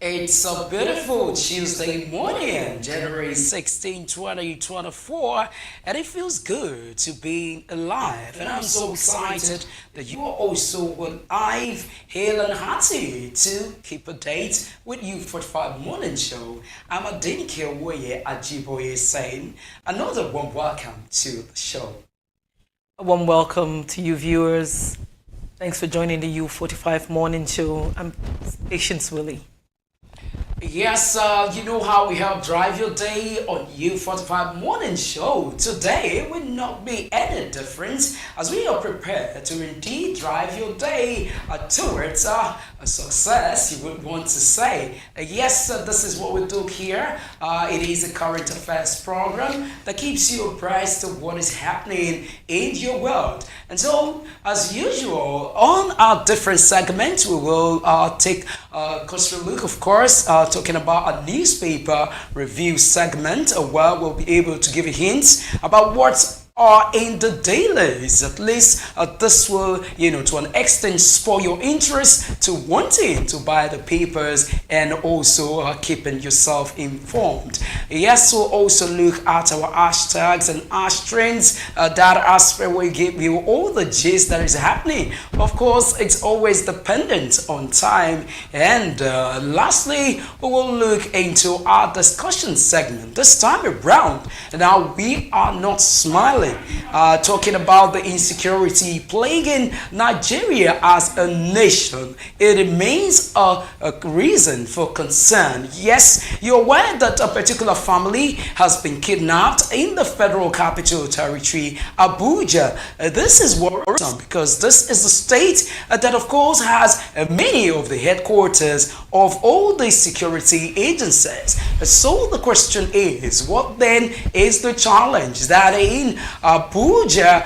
It's a beautiful Tuesday morning, January 16, 2024, and it feels good to be alive. And I'm so excited that you are also alive, hale and hearty to keep a date with you for 5 morning show. I'm Adinike Woye Ajiboye saying another warm welcome to the show. A warm welcome to you viewers. Thanks for joining the U45 morning show. I'm Patience Willie. Yes, you know how we help drive your day on U45 Morning Show. Today will not be any different as we are prepared to indeed drive your day towards a success, you would want to say. Yes, this is what we do here. It is a current affairs program that keeps you abreast of what is happening in your world. And so, as usual, on our different segments, we will take a closer look, of course, talking about a newspaper review segment where we'll be able to give you hints about what are in the dailies. At least this will, to an extent spoil your interest to wanting to buy the papers and also keeping yourself informed. Yes, we'll also look at our hashtags and hash trends. That aspect will give you all the gist that is happening. Of course, it's always dependent on time. And lastly, we will look into our discussion segment. This time around, now we are not smiling. Talking about the insecurity plaguing Nigeria as a nation. It remains a reason for concern. Yes, you're aware that a particular family has been kidnapped in the Federal Capital Territory, Abuja. This is worrisome because this is the state that, of course, has many of the headquarters of all the security agencies. So the question is, what then is the challenge that in Abuja,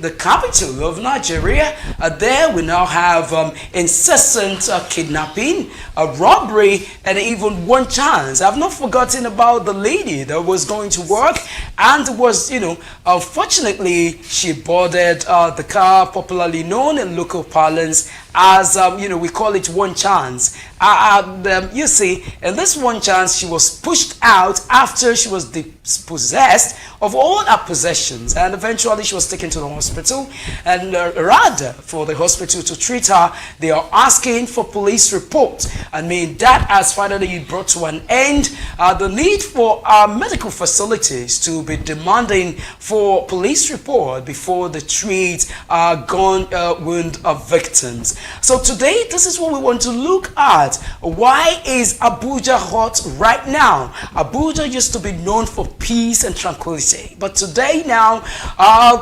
the capital of Nigeria, there we now have incessant kidnapping, robbery, and even one chance. I've not forgotten about the lady that was going to work and was, unfortunately, she boarded the car, popularly known in local parlance as, we call it one chance. You see, in this one chance, she was pushed out after she was dispossessed of all her possessions, and eventually she was taken to the hospital. And rather for the hospital to treat her, they are asking for police report. That has finally brought to an end the need for medical facilities to be demanding for police report before they treat wound victims. So today, this is what we want to look at. Why is Abuja hot right now? Abuja used to be known for peace and tranquility, but today now,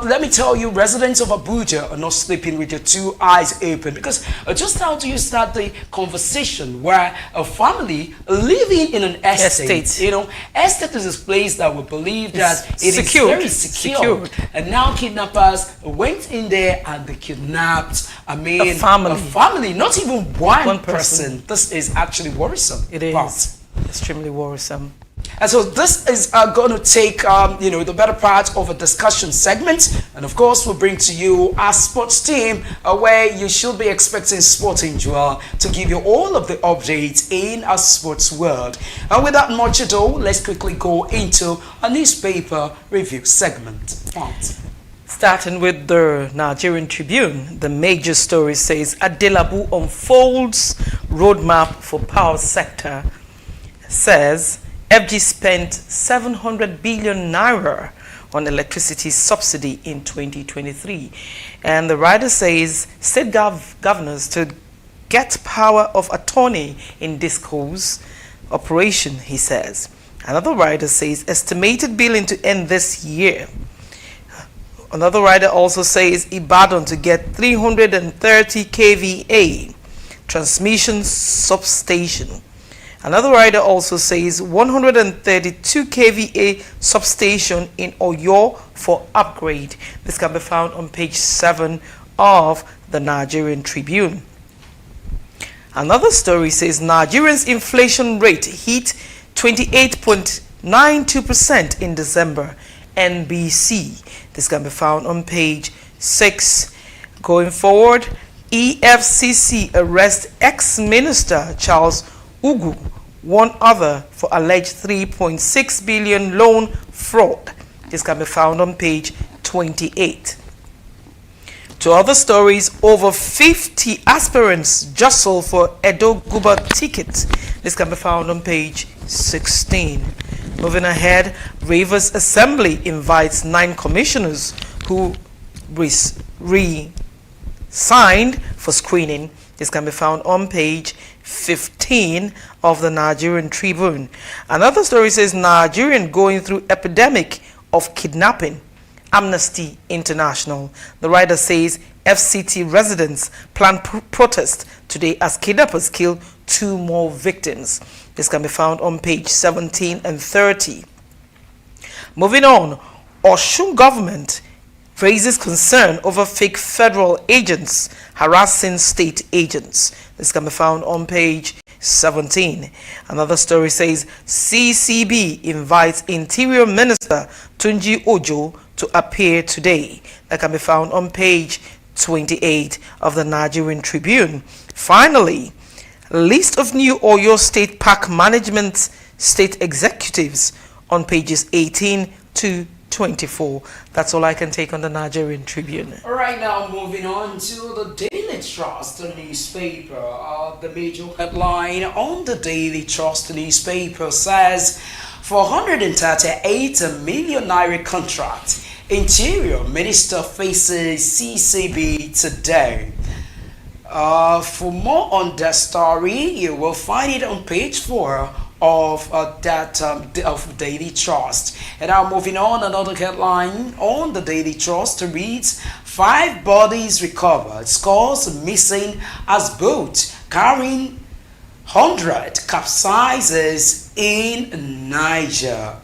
let me tell you, residents of Abuja are not sleeping with their two eyes open, because just how do you start the conversation where a family living in an estate, estate is this place that we believe that it is very secure, and now kidnappers went in there and they kidnapped, a family, not even one person. This is actually worrisome. It is extremely worrisome. And so this is going to take, the better part of a discussion segment. And of course, we'll bring to you our sports team, where you should be expecting Sporting Joel to give you all of the updates in our sports world. And without much ado, let's quickly go into a newspaper review segment. Starting with the Nigerian Tribune, the major story says Adelabu unfolds roadmap for power sector. Says FG spent 700 billion naira on electricity subsidy in 2023. And the writer says state governors to get power of attorney in disco's operation, he says. Another writer says estimated billing to end this year. Another writer also says Ibadan to get 330 kVA transmission substation. Another writer also says 132 kVA substation in Oyo for upgrade. This can be found on page 7 of the Nigerian Tribune. Another story says Nigerians' inflation rate hit 28.92% in December. NBC. This can be found on page 6. Going forward, EFCC arrests ex-minister Charles Ugu, one other for alleged 3.6 billion loan fraud. This can be found on page 28. To other stories, over 50 aspirants jostle for Edo Guba ticket. This can be found on page 16. Moving ahead, Rivers Assembly invites 9 commissioners who re-signed for screening. This can be found on page 15 of the Nigerian Tribune. Another story says Nigerian going through epidemic of kidnapping. Amnesty International. The writer says FCT residents plan protest today as kidnappers kill 2 more victims. This can be found on page 17 and 30. Moving on, Osun government raises concern over fake federal agents harassing state agents. This can be found on page 17. Another story says CCB invites Interior Minister Tunji Ojo to appear today. That can be found on page 28 of the Nigerian Tribune. Finally, list of new Oyo State Park Management State Executives on pages 18 to 24. That's all I can take on the Nigerian Tribune. All right, now moving on to the Daily Trust newspaper. The major headline on the Daily Trust newspaper says, for 138 million naira contract, Interior Minister faces CCB today. For more on that story, you will find it on page 4 of of Daily Trust. And now moving on, another headline on the Daily Trust reads, 5 bodies recovered, scores missing as boat carrying 100 capsizes in Niger.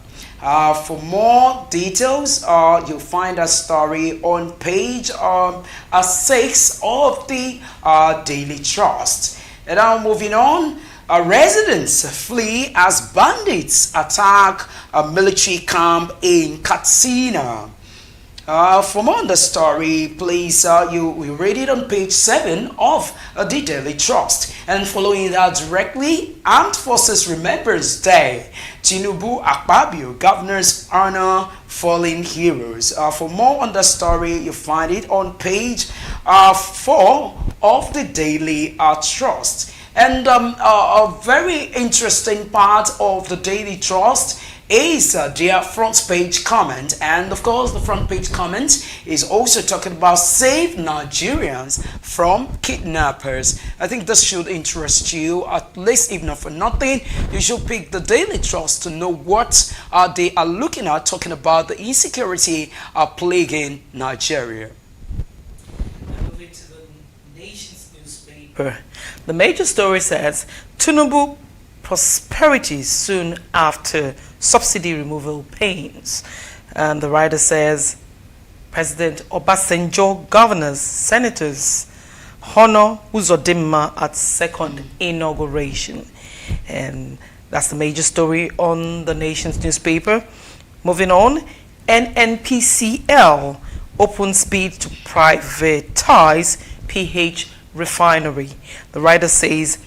For more details, you'll find a story on page 6 of the Daily Trust. And now moving on, residents flee as bandits attack a military camp in Katsina. For more on the story, please you read it on page 7 of the Daily Trust. And following that directly, Armed Forces Remembrance Day. Tinubu Akpabio, governors honor fallen heroes. For more on the story, you find it on page 4 of the Daily Trust. And a very interesting part of the Daily Trust is their front page comment. And of course, the front page comment is also talking about save Nigerians from kidnappers. I think this should interest you, at least if not for nothing. You should pick the Daily Trust to know what they are looking at, talking about the insecurity plaguing Nigeria. Moving to the Nation's newspaper. The major story says Tinubu prosperity soon after subsidy removal pains. And the writer says President Obasanjo, governors, senators honor Uzodimma at second inauguration. And that's the major story on the Nation's newspaper. Moving on, NNPCL opens bid to privatize PH refinery. The writer says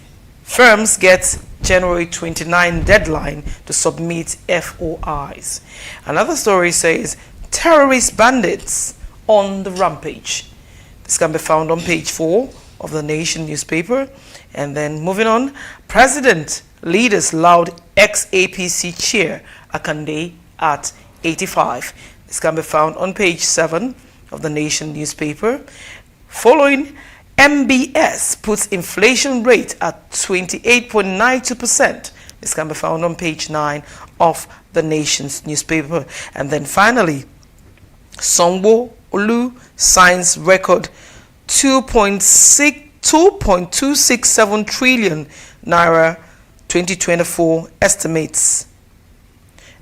firms get January 29 deadline to submit FOIs. Another story says terrorist bandits on the rampage. This can be found on page 4 of the Nation newspaper. And then moving on, President leaders loud ex-APC chair Akande at 85. This can be found on page 7 of the Nation newspaper. Following, MBS puts inflation rate at 28.92%. This can be found on page 9 of the Nation's newspaper. And then finally, Sanwo-Olu signs record 2.267 trillion naira 2024 estimates.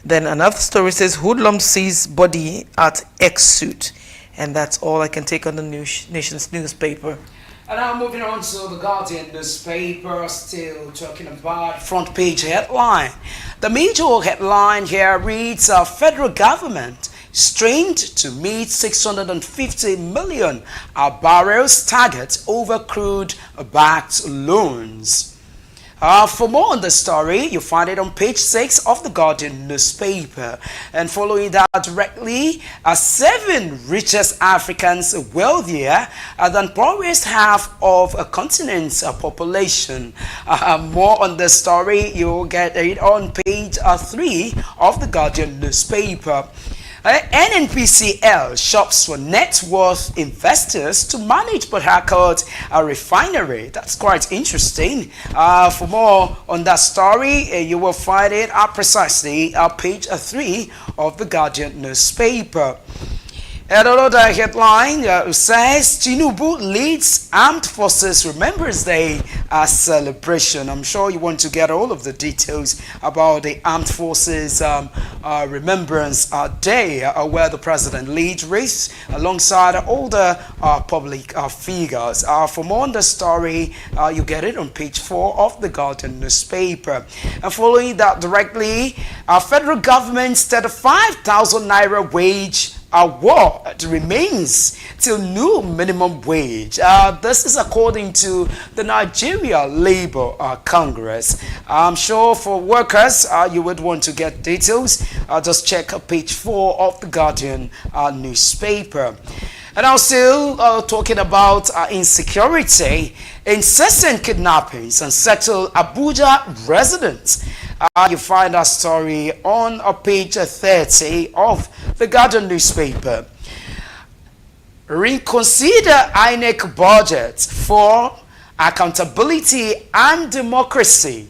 Then another story says hoodlum sees body at X-suit. And that's all I can take on the Nation's newspaper. And now moving on to the Guardian newspaper, still talking about front page headline. The major headline here reads, federal government strained to meet 650 million barrels target over crude-backed loans. For more on the story, you find it on page 6 of the Guardian newspaper. And following that directly, 7 richest Africans wealthier than poorest half of a continent's population. More on the story, you'll get it on page 3 of the Guardian newspaper. NNPCL shops for net worth investors to manage Port Harcourt refinery. That's quite interesting. For more on that story, you will find it precisely page 3 of the Guardian newspaper. Another headline says Tinubu leads Armed Forces Remembrance Day celebration. I'm sure you want to get all of the details about the Armed Forces Remembrance Day, where the president leads race alongside all the public figures. For more on the story, you get it on page 4 of the Guardian newspaper. And following that directly, our federal government's 35,000 naira wage award remains till new minimum wage. This is according to the Nigeria Labour Congress. I'm sure for workers, you would want to get details. Just check page 4 of the Guardian newspaper. And I'm still talking about insecurity, incessant kidnappings, and settle Abuja residents. You find our story on page 30 of the Guardian newspaper. Reconsider INEC budget for accountability and democracy.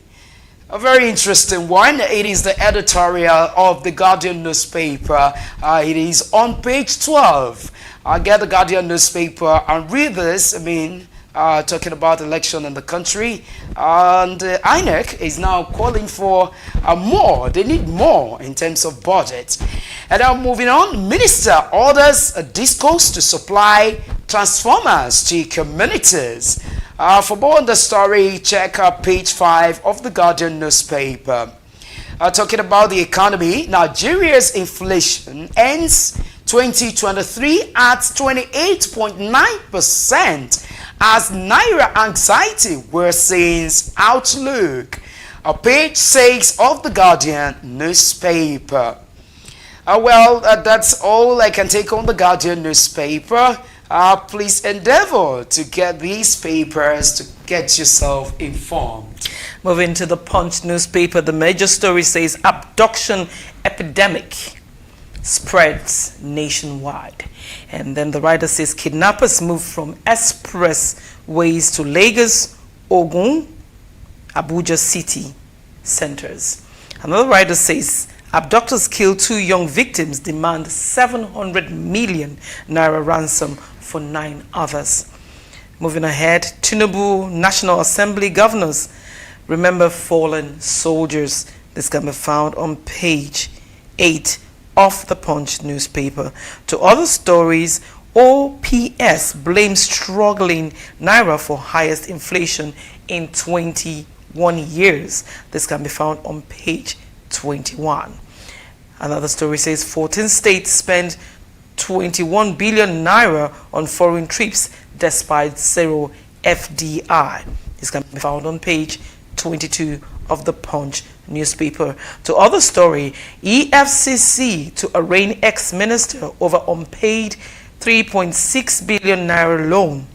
A very interesting one. It is the editorial of the Guardian newspaper. It is on page 12. Get the Guardian newspaper and read this. Talking about election in the country, and INEC is now calling for more. They need more in terms of budget. And now moving on, Minister orders a discos to supply transformers to communities. For more on the story, check page 5 of the Guardian newspaper. Talking about the economy, Nigeria's inflation ends 2023 at 28.9%. as Naira anxiety worsens outlook. Page 6 of the Guardian newspaper. That's all I can take on the Guardian newspaper. Please endeavor to get these papers to get yourself informed. Moving to the Punch newspaper, the major story says abduction epidemic spreads nationwide. And then the writer says kidnappers move from expressways to Lagos, Ogun, Abuja city centers. Another writer says abductors kill 2 young victims, demand 700 million naira ransom for 9 others. Moving ahead, Tinubu National Assembly governors remember fallen soldiers. This can be found on page 8 of the Punch newspaper. To other stories, OPS blames struggling Naira for highest inflation in 21 years. This can be found on page 21. Another story says 14 states spend 21 billion Naira on foreign trips despite zero FDI. This can be found on page 22 of the Punch newspaper. To other story, EFCC to arraign ex-minister over unpaid 3.6 billion naira loan.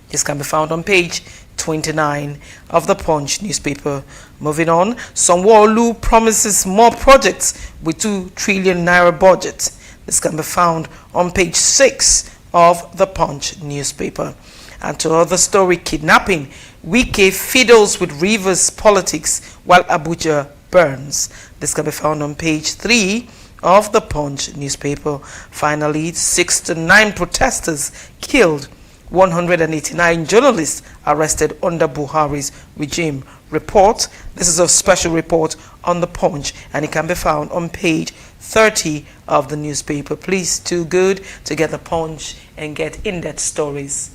This can be found on page 29 of the Punch newspaper. Moving on, Sanwo-Olu promises more projects with 2 trillion naira budget. This can be found on page 6 of the Punch newspaper. And to other story, kidnapping, Wike fiddles with Rivers politics while Abuja burns. This can be found on page 3 of the Punch newspaper. Finally, 69 protesters killed, 189 journalists arrested under Buhari's regime. Report. This is a special report on the Punch, and it can be found on page 30 of the newspaper. Please, too good to get the Punch and get in-depth stories.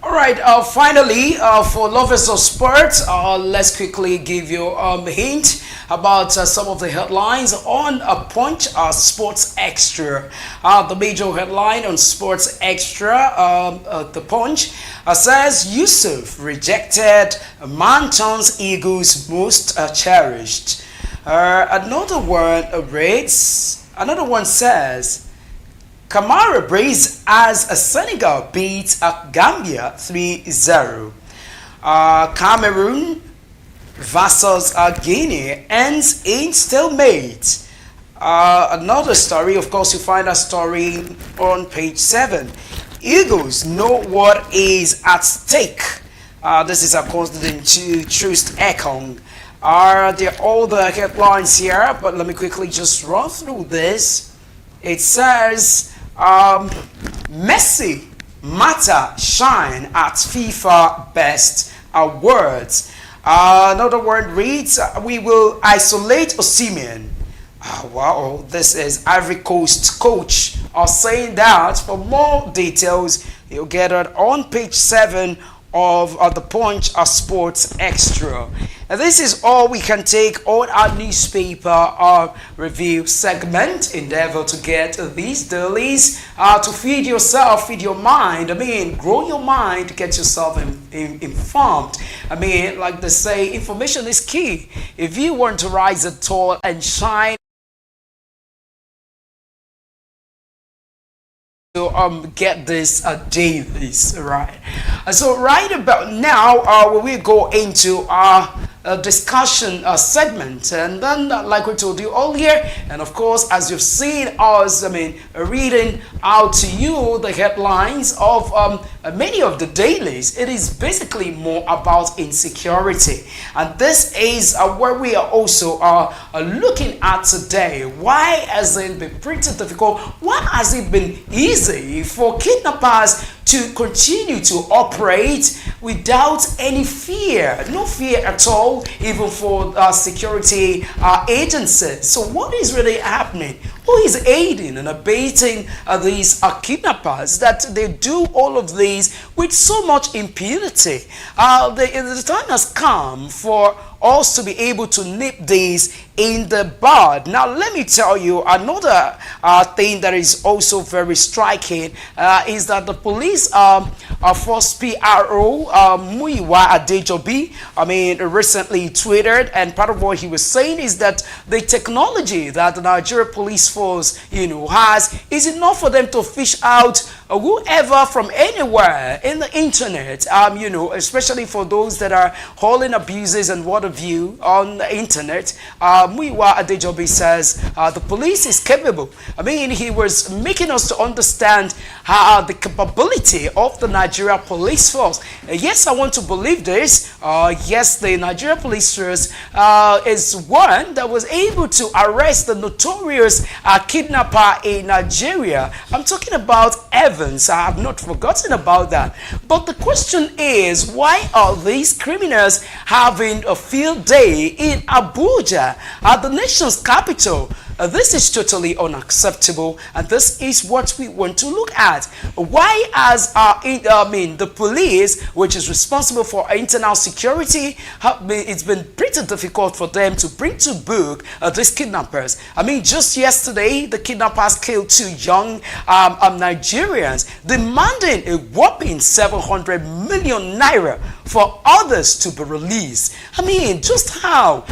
All right, finally, for lovers of sports, let's quickly give you a hint about some of the headlines on Punch Sports Extra. The major headline on Sports Extra, the Punch, says Yusuf rejected Manton's Eagles most cherished. Another one says, Kamara brace as Senegal beats Gambia 3-0. Cameroon versus Guinea ends in stalemate. Another story, of course, you find a story on page 7. Eagles know what is at stake. This is according to Trust Ekong. They're all the headlines here, but let me quickly just run through this. It says, Messi, Mata shine at FIFA Best Awards. Another word reads, we will isolate Osimhen. Wow, this is Ivory Coast coach saying that. For more details, you'll get it on page 7 of the Punch Sports Extra. And this is all we can take on our newspaper review segment. Endeavor to get these dailies to feed yourself, feed your mind. I mean, grow your mind, get yourself informed. I mean, like they say, information is key. If you want to rise tall and shine, to get this dailies right. So right about now, we will go into our discussion segment, and then like we told you earlier, and of course as you've seen us, I mean, reading out to you the headlines of many of the dailies, it is basically more about insecurity, and this is where we are also looking at today. Why has it been pretty difficult? Why has it been easy for kidnappers to continue to operate without any fear, no fear at all, even for security agencies? So what is really happening? Who is aiding and abating these kidnappers that they do all of these with so much impunity? The time has come for us to be able to nip these in the bud. Now, let me tell you another thing that is also very striking is that the police force PRO Muyiwa Adejobi, I mean, recently tweeted, and part of what he was saying is that the technology that the Nigeria police force, has is enough for them to fish out whoever from anywhere in the internet, especially for those that are hauling abuses and what have you on the internet. Muyiwa Adejobi says the police is capable. I mean, he was making us to understand the capability of the Nigeria police force. Yes, I want to believe this. Yes, the Nigeria police force is one that was able to arrest the notorious kidnapper in Nigeria. I'm talking about Evans. I have not forgotten about that. But the question is, why are these criminals having a field day in Abuja, at the nation's capital? This is totally unacceptable, and this is what we want to look at. Why has the police, which is responsible for internal security, it's been pretty difficult for them to bring to book these kidnappers? I mean, just yesterday, the kidnappers killed 2 young Nigerians, demanding a whopping 700 million naira for others to be released. I mean, just how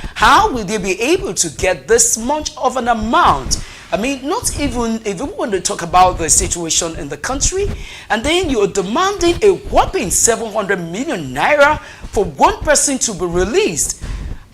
will they be able to get this much of an amount? I mean, not even if we want to talk about the situation in the country, and then you're demanding a whopping 700 million naira for one person to be released.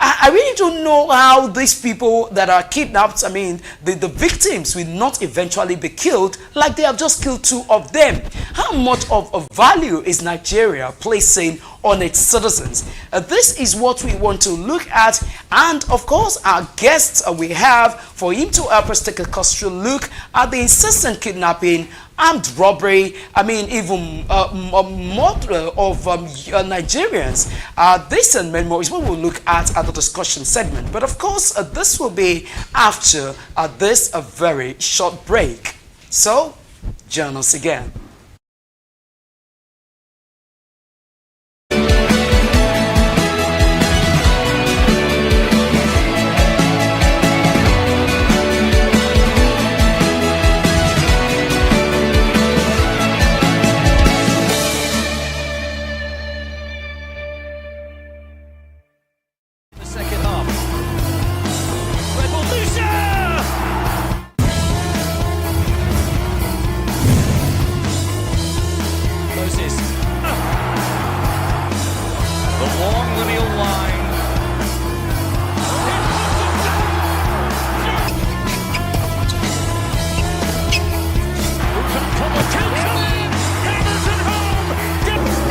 I really don't know how these people that are kidnapped, I mean, the victims will not eventually be killed like they have just killed 2 of them. How much of a value is Nigeria placing on its citizens? This is what we want to look at, and of course our guests we have for him to help us take a closer look at the incessant kidnapping, armed robbery, I mean, even murder of Nigerians. This and many more is what we'll look at the discussion segment. But of course, this will be after this very short break. So, join us again. Moses. The long lineal line.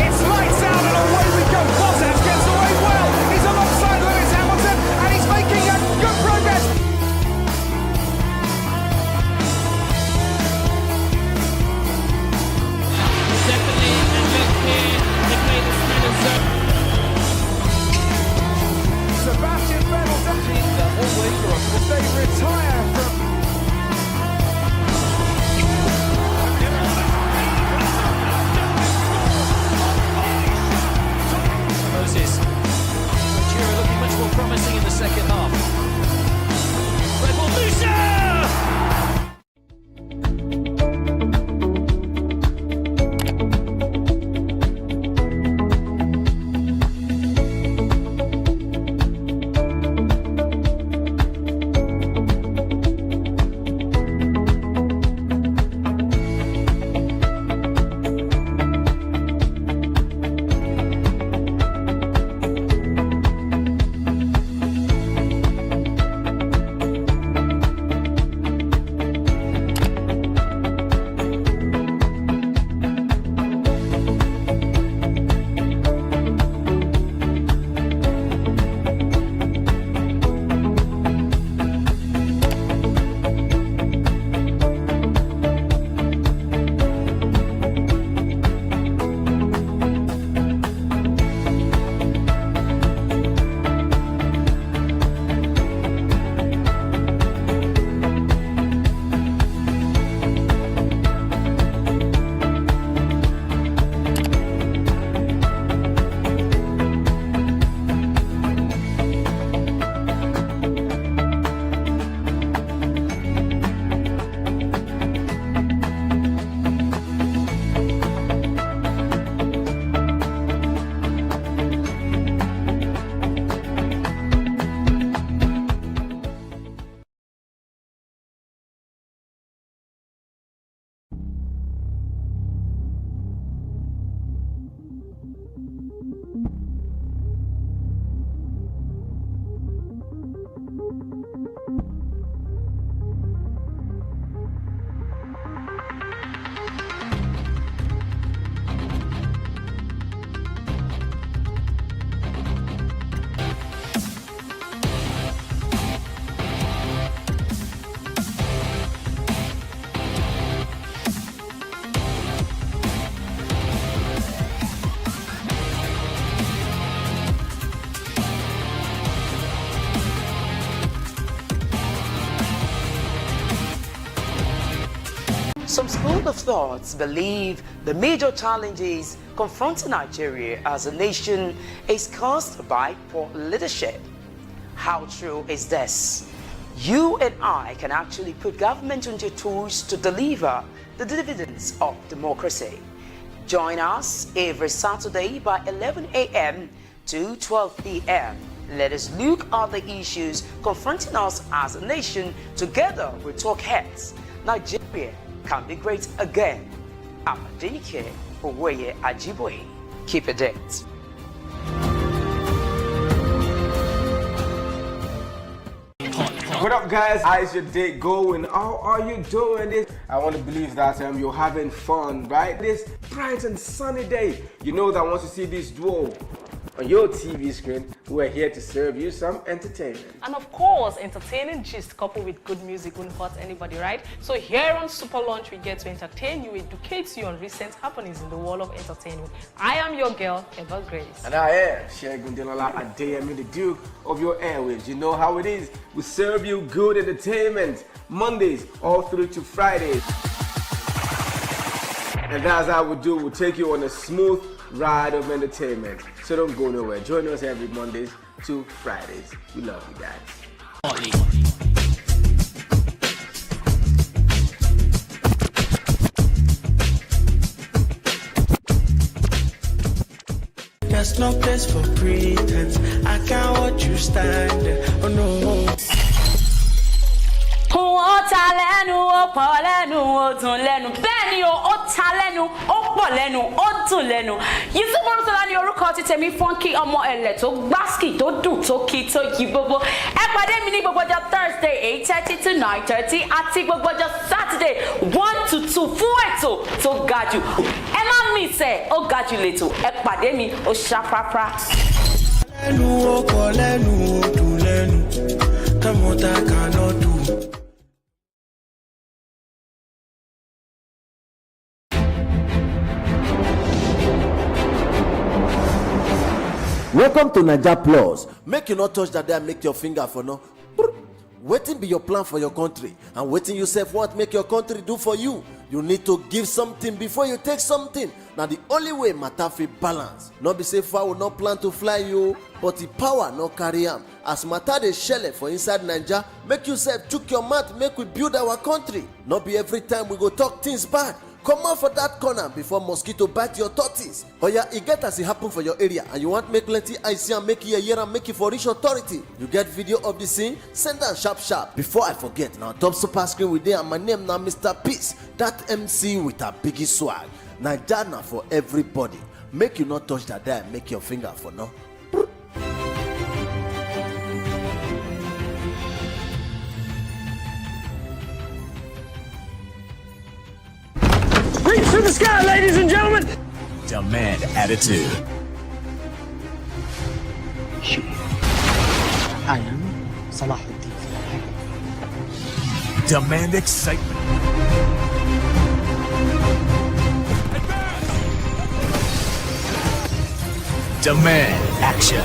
It's lights out and away we go. Bottas gets away well. He's alongside Lewis Hamilton and he's making a good progress. Definitely, and look here, they play the spinning zone. Sebastian Vettel does the whole way through. If they retire from Moses. Ventura looking much more promising in the second half. Red Bull Musa! Some school of thoughts believe the major challenges confronting Nigeria as a nation is caused by poor leadership. How true is this? You and I can actually put government into tools to deliver the dividends of democracy. Join us every Saturday by 11 a.m. to 12 p.m. Let us look at the issues confronting us as a nation together with talk heads. Nigeria can be great again. I'm Adenike Oweye Ajiboye. Keep it date. What up, guys? How's your day going? How are you doing this? I want to believe that you're having fun, right? This bright and sunny day. You know that once you see this duo on your TV screen, we're here to serve you some entertainment. And of course, entertaining gist coupled with good music wouldn't hurt anybody, right? So here on Super Lunch, we get to entertain you, educate you on recent happenings in the world of entertainment. I am your girl, Eva Grace. And I am Shegun Delala Adeyemi, the Duke of your airwaves. You know how it is. We serve you good entertainment Mondays all through to Fridays. And that's how we do. We'll take you on a smooth ride of entertainment. So don't go nowhere. Join us every Mondays to Fridays. We love you guys. There's no place for pretense. I can't watch you stand there. Oh no. What ta lẹ́nu, ó pọ̀ lẹ́nu, ó dùn lẹ́nu. Bẹ́ẹ̀ ni o, ó ta lẹ́nu, ó pọ̀ lẹ́nu, ó dùn lẹ́nu. Yusuf Olúṣọlá ni orúkọ ti tèmi funky ọmọ ẹ̀lẹ̀ tó gbásìkì tó dùn tó kí tó yí gbogbo. Ẹ pàdé mi ní gbogbo ọjọ́ Thursday 8:30 to 9:30 àti gbogbo ọjọ́ Saturday 1 to 2 fún ètò tó ga jù. Ẹ má miss ẹ̀, ó ga jù lẹ́tò. Ẹ pàdé mi, ó ṣàprápra. Lẹ́nu ọkọ̀ lẹ́nu odò lẹ́nu, come what I cannot do. Welcome to Naija Plus. Make you not touch that there, make your finger for no. Wetin be your plan for your country, and wetin you sef want make your country do for you. You need to give something before you take something. Now the only way matter fit balance. No be say fowl no plan to fly you, but the power no carry am. As matter dey shele for inside Naija, make you sef chook your mouth, make we build our country. No be every time we go talk things bad. Come out for that corner before mosquito bite your tortoise. Oya, e get as e happen for your area and you want make plenty eye see am, make you hear am, make you for reach authority. You get video of the scene? Send am sharp sharp. Before I forget, now top super screen we dey and my name na Mr. Peace, that MC with a biggie swag. Naija na for everybody. Make you not touch that dial, make your finger for no. Reach to the sky, ladies and gentlemen. Demand attitude. I am Salahuddin. Demand excitement. Demand action.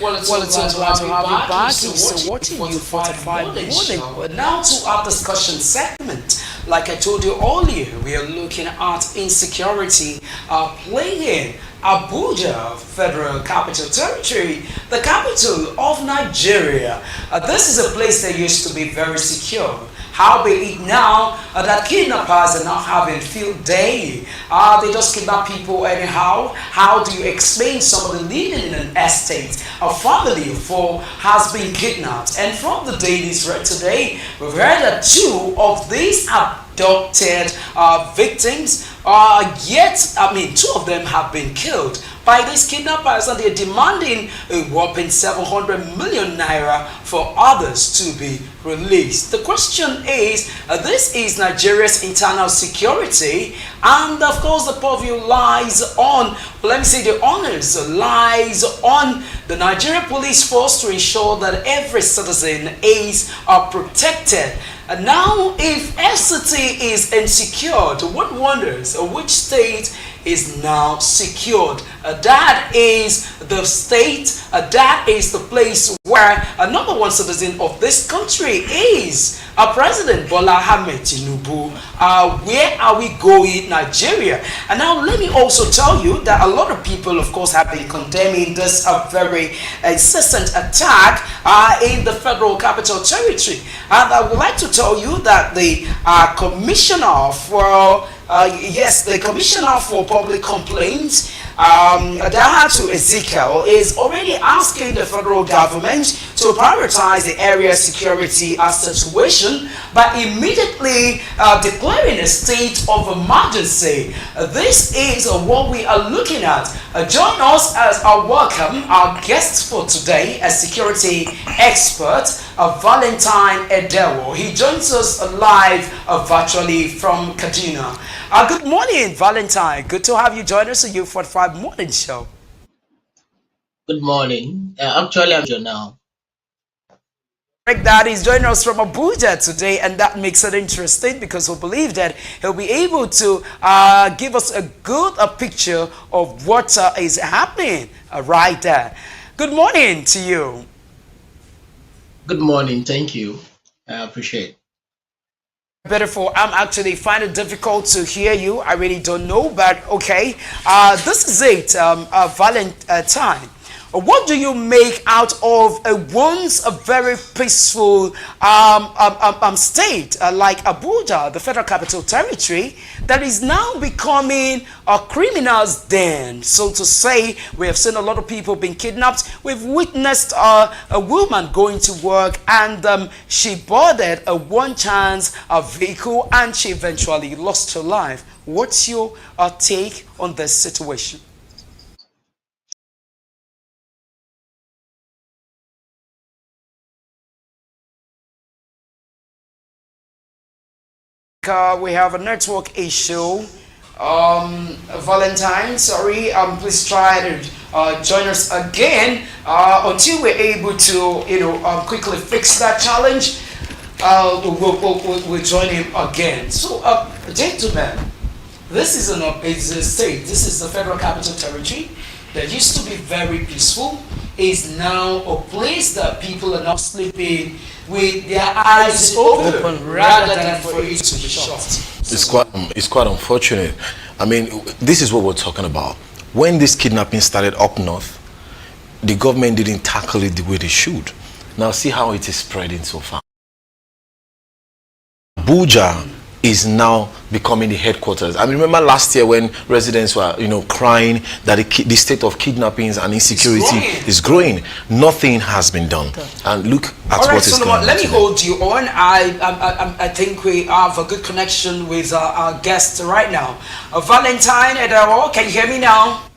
Well, it's glad to have you back. You're still watching U45 Morning. But now to our discussion segment. Like I told you earlier, we are looking at insecurity plaguing Abuja, Federal Capital Territory, the capital of Nigeria. This is a place that used to be very secure. How be it now that kidnappers are not having field day? They just kidnap people anyhow. How do you explain somebody living in an estate, a family of four has been kidnapped? And from the dailies read today, we've heard that two of these abducted victims two of them have been killed by these kidnappers, and they're demanding a whopping 700 million naira for others to be released. The question is, this is Nigeria's internal security, and of course the purview lies on, the honors lies on the Nigerian police force to ensure that every citizen is protected. And now, if FCT is insecure, what wonders which state is now secured? That is the state, that is the place where a number one citizen of this country is. President Bola Ahmed Tinubu, where are we going, Nigeria? And now let me also tell you that a lot of people, of course, have been condemning this very insistent attack in the Federal Capital Territory. And I would like to tell you that the Commissioner for the Commissioner for Public Complaints, Adahatu Ezekiel, is already asking the federal government to prioritize the area security situation by immediately declaring a state of emergency. This is what we are looking at. Join us as our guest for today, a security expert, Valentine Edewo. He joins us live virtually from Kaduna. Good morning, Valentine. Good to have you join us on U45 Morning Show. Good morning. Actually, I'm now. That is joining us from Abuja today, and that makes it interesting because we believe that he'll be able to give us a good picture of what is happening right there. Good morning to you. Good morning. Thank you. I appreciate it. Beautiful. I'm actually finding it difficult to hear you. I really don't know, but okay. This is it, Valentine. What do you make out of a once a very peaceful state like Abuja, the Federal Capital Territory, that is now becoming a criminal's den, so to say? We have seen a lot of people being kidnapped. We've witnessed a woman going to work, and she boarded a one-chance vehicle, and she eventually lost her life. What's your take on this situation? We have a network issue. Valentine, sorry, please try to join us again until we're able to, quickly fix that challenge. We'll join him again. So, gentlemen, this is a state. This is the Federal Capital Territory that used to be very peaceful. Is now a place that people are now sleeping with their eyes open rather than for it to be shut. It's quite unfortunate. I mean, this is what we're talking about. When this kidnapping started up north, the government didn't tackle it the way they should. Now see how it is spreading so far. Abuja is now becoming the headquarters. I remember last year when residents were, crying that the state of kidnappings and insecurity is growing. Nothing has been done. And look at what is going on. Let me hold you on. I think we have a good connection with our guest right now. Valentine Edewo, can you hear me now?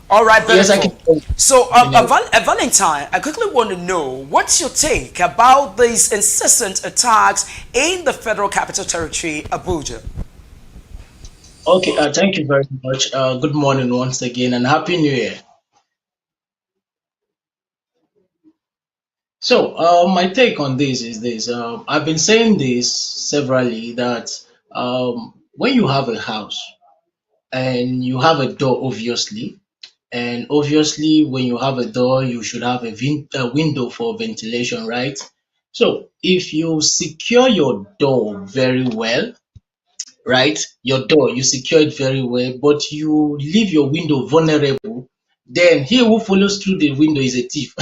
All right, yes, I can. So, Valentine, I quickly want to know, what's your take about these incessant attacks in the Federal Capital Territory, Abuja? Okay, thank you very much. Good morning once again, and Happy New Year. So, my take on this is this. I've been saying this severally, that when you have a house and you have a door, obviously, and obviously, when you have a door, you should have a window for ventilation, right? So if you secure your door very well, right? Your door, you secure it very well, but you leave your window vulnerable, then he who follows through the window is a thief,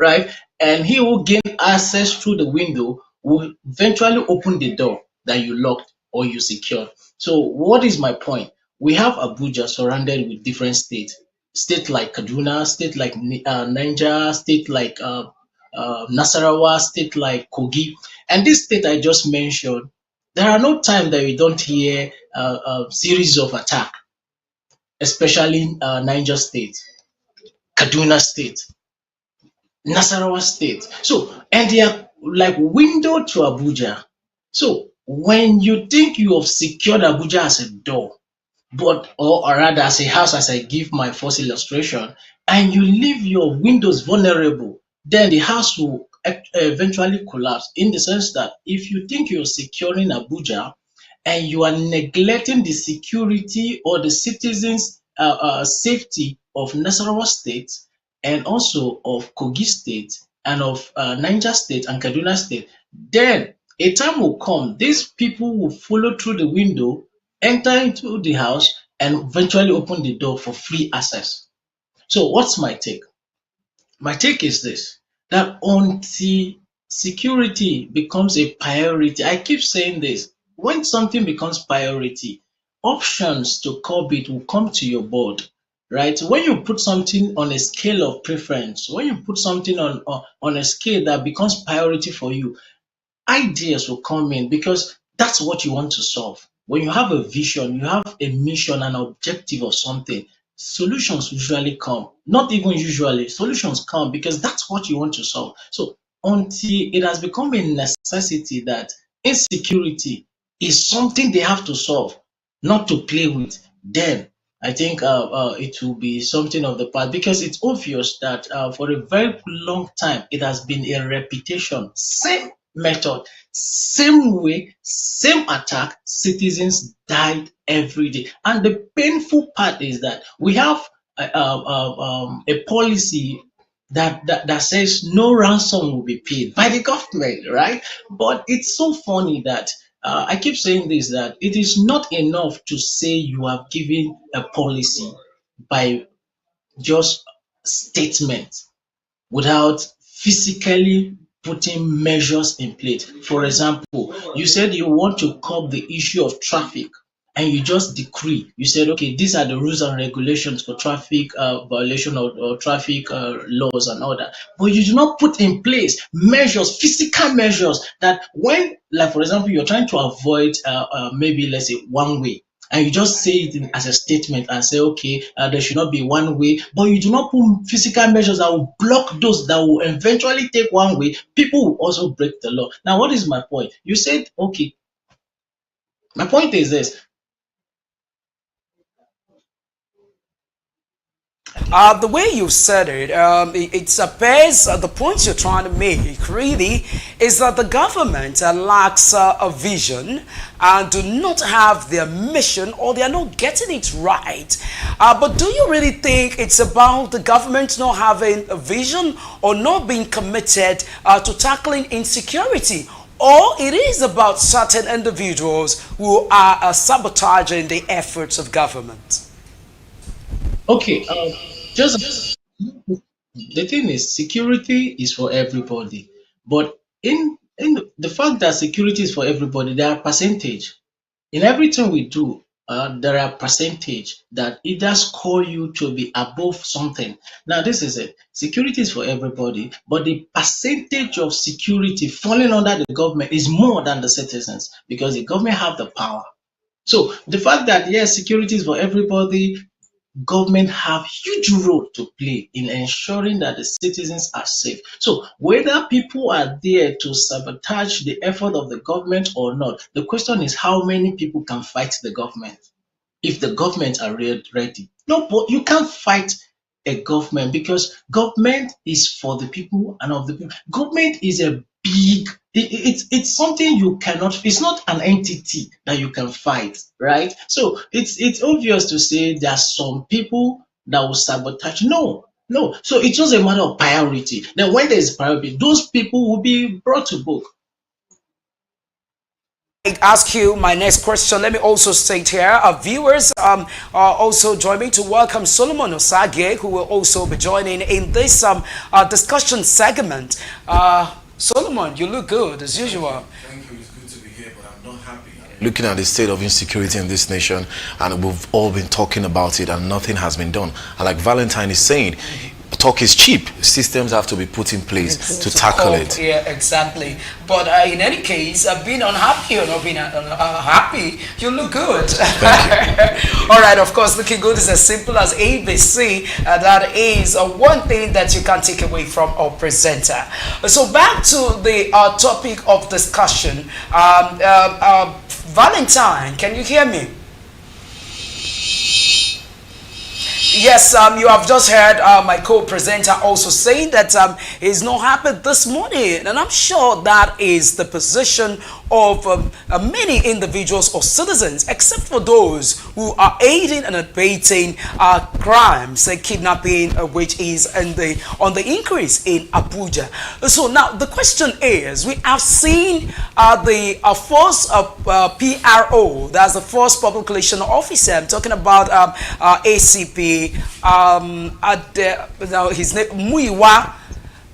right? And he who gain access through the window will eventually open the door that you locked or you secured. So what is my point? We have Abuja surrounded with different states. State like Kaduna, state like Niger, state like Nasarawa, state like Kogi. And this state I just mentioned, there are no time that we don't hear a series of attack, especially Niger State, Kaduna State, Nasarawa State. So, and they are like window to Abuja. So, when you think you have secured Abuja as a door, but or rather as a house, as I give my first illustration, and you leave your windows vulnerable, then the house will eventually collapse. In the sense that if you think you're securing Abuja, and you are neglecting the security or the citizens' safety of Nasarawa State and also of Kogi State and of Niger State and Kaduna State, then a time will come, these people will follow through the window, enter into the house, and eventually open the door for free access. So, what's my take? My take is this, that until security becomes a priority, I keep saying this, when something becomes priority, options to curb it will come to your board, right? When you put something on a scale of preference, when you put something on a scale that becomes priority for you, ideas will come in because that's what you want to solve. When you have a vision, you have a mission, an objective of something, solutions usually come. Not even usually, solutions come because that's what you want to solve. So until it has become a necessity that insecurity is something they have to solve, not to play with, then I think it will be something of the past because it's obvious that for a very long time it has been a reputation, same method, same way, same attack, citizens died every day. And the painful part is that we have a policy that says no ransom will be paid by the government, right? But it's so funny that I keep saying this, that it is not enough to say you have given a policy by just statement without physically putting measures in place. For example, you said you want to curb the issue of traffic and you just decree. You said, okay, these are the rules and regulations for traffic violation or traffic laws and all that. But you do not put in place measures, physical measures that when, like for example, you're trying to avoid maybe let's say one way, and you just say it as a statement and say, okay, there should not be one way, but you do not put physical measures that will block those that will eventually take one way, people will also break the law. Now, what is my point? You said, okay, my point is this. The way you said it, it appears the point you're trying to make really is that the government lacks a vision and do not have their mission, or they are not getting it right. But do you really think it's about the government not having a vision or not being committed to tackling insecurity? Or it is about certain individuals who are sabotaging the efforts of government? Okay, just the thing is, security is for everybody, but in the fact that security is for everybody, there are percentage in everything we do. There are percentage that either score you to be above something. Now, this is it. Security is for everybody, but the percentage of security falling under the government is more than the citizens because the government have the power. So the fact that yes, security is for everybody, government have huge role to play in ensuring that the citizens are safe. So whether people are there to sabotage the effort of the government or not, the question is how many people can fight the government if the government are ready. No, but you can't fight a government because government is for the people and of the people. Government is a big, it's something you cannot, it's not an entity that you can fight, right? So it's obvious to say there are some people that will sabotage. No, no. So it's just a matter of priority. Then when there is priority, those people will be brought to book. I ask you my next question. Let me also state here, our viewers are also joining to welcome Solomon Osage, who will also be joining in this discussion segment. Solomon, you look good as usual. Thank you. It's good to be here, but I'm not happy. Looking at the state of insecurity in this nation, and we've all been talking about it, and nothing has been done. And like Valentine is saying, talk is cheap. Systems have to be put in place to tackle it. Yeah, exactly. But in any case, being unhappy or not being happy, you look good. All right, of course, looking good is as simple as ABC. That is one thing that you can take away from our presenter. So back to the topic of discussion. Valentine, can you hear me? Yes, you have just heard my co-presenter also saying that he's not happy this morning, and I'm sure that is the position of many individuals or citizens, except for those who are aiding and abetting crimes, kidnapping, which is on the increase in Abuja. So now the question is, we have seen the first PRO, that's the first public relation officer. I'm talking about ACP. His name Muiwa.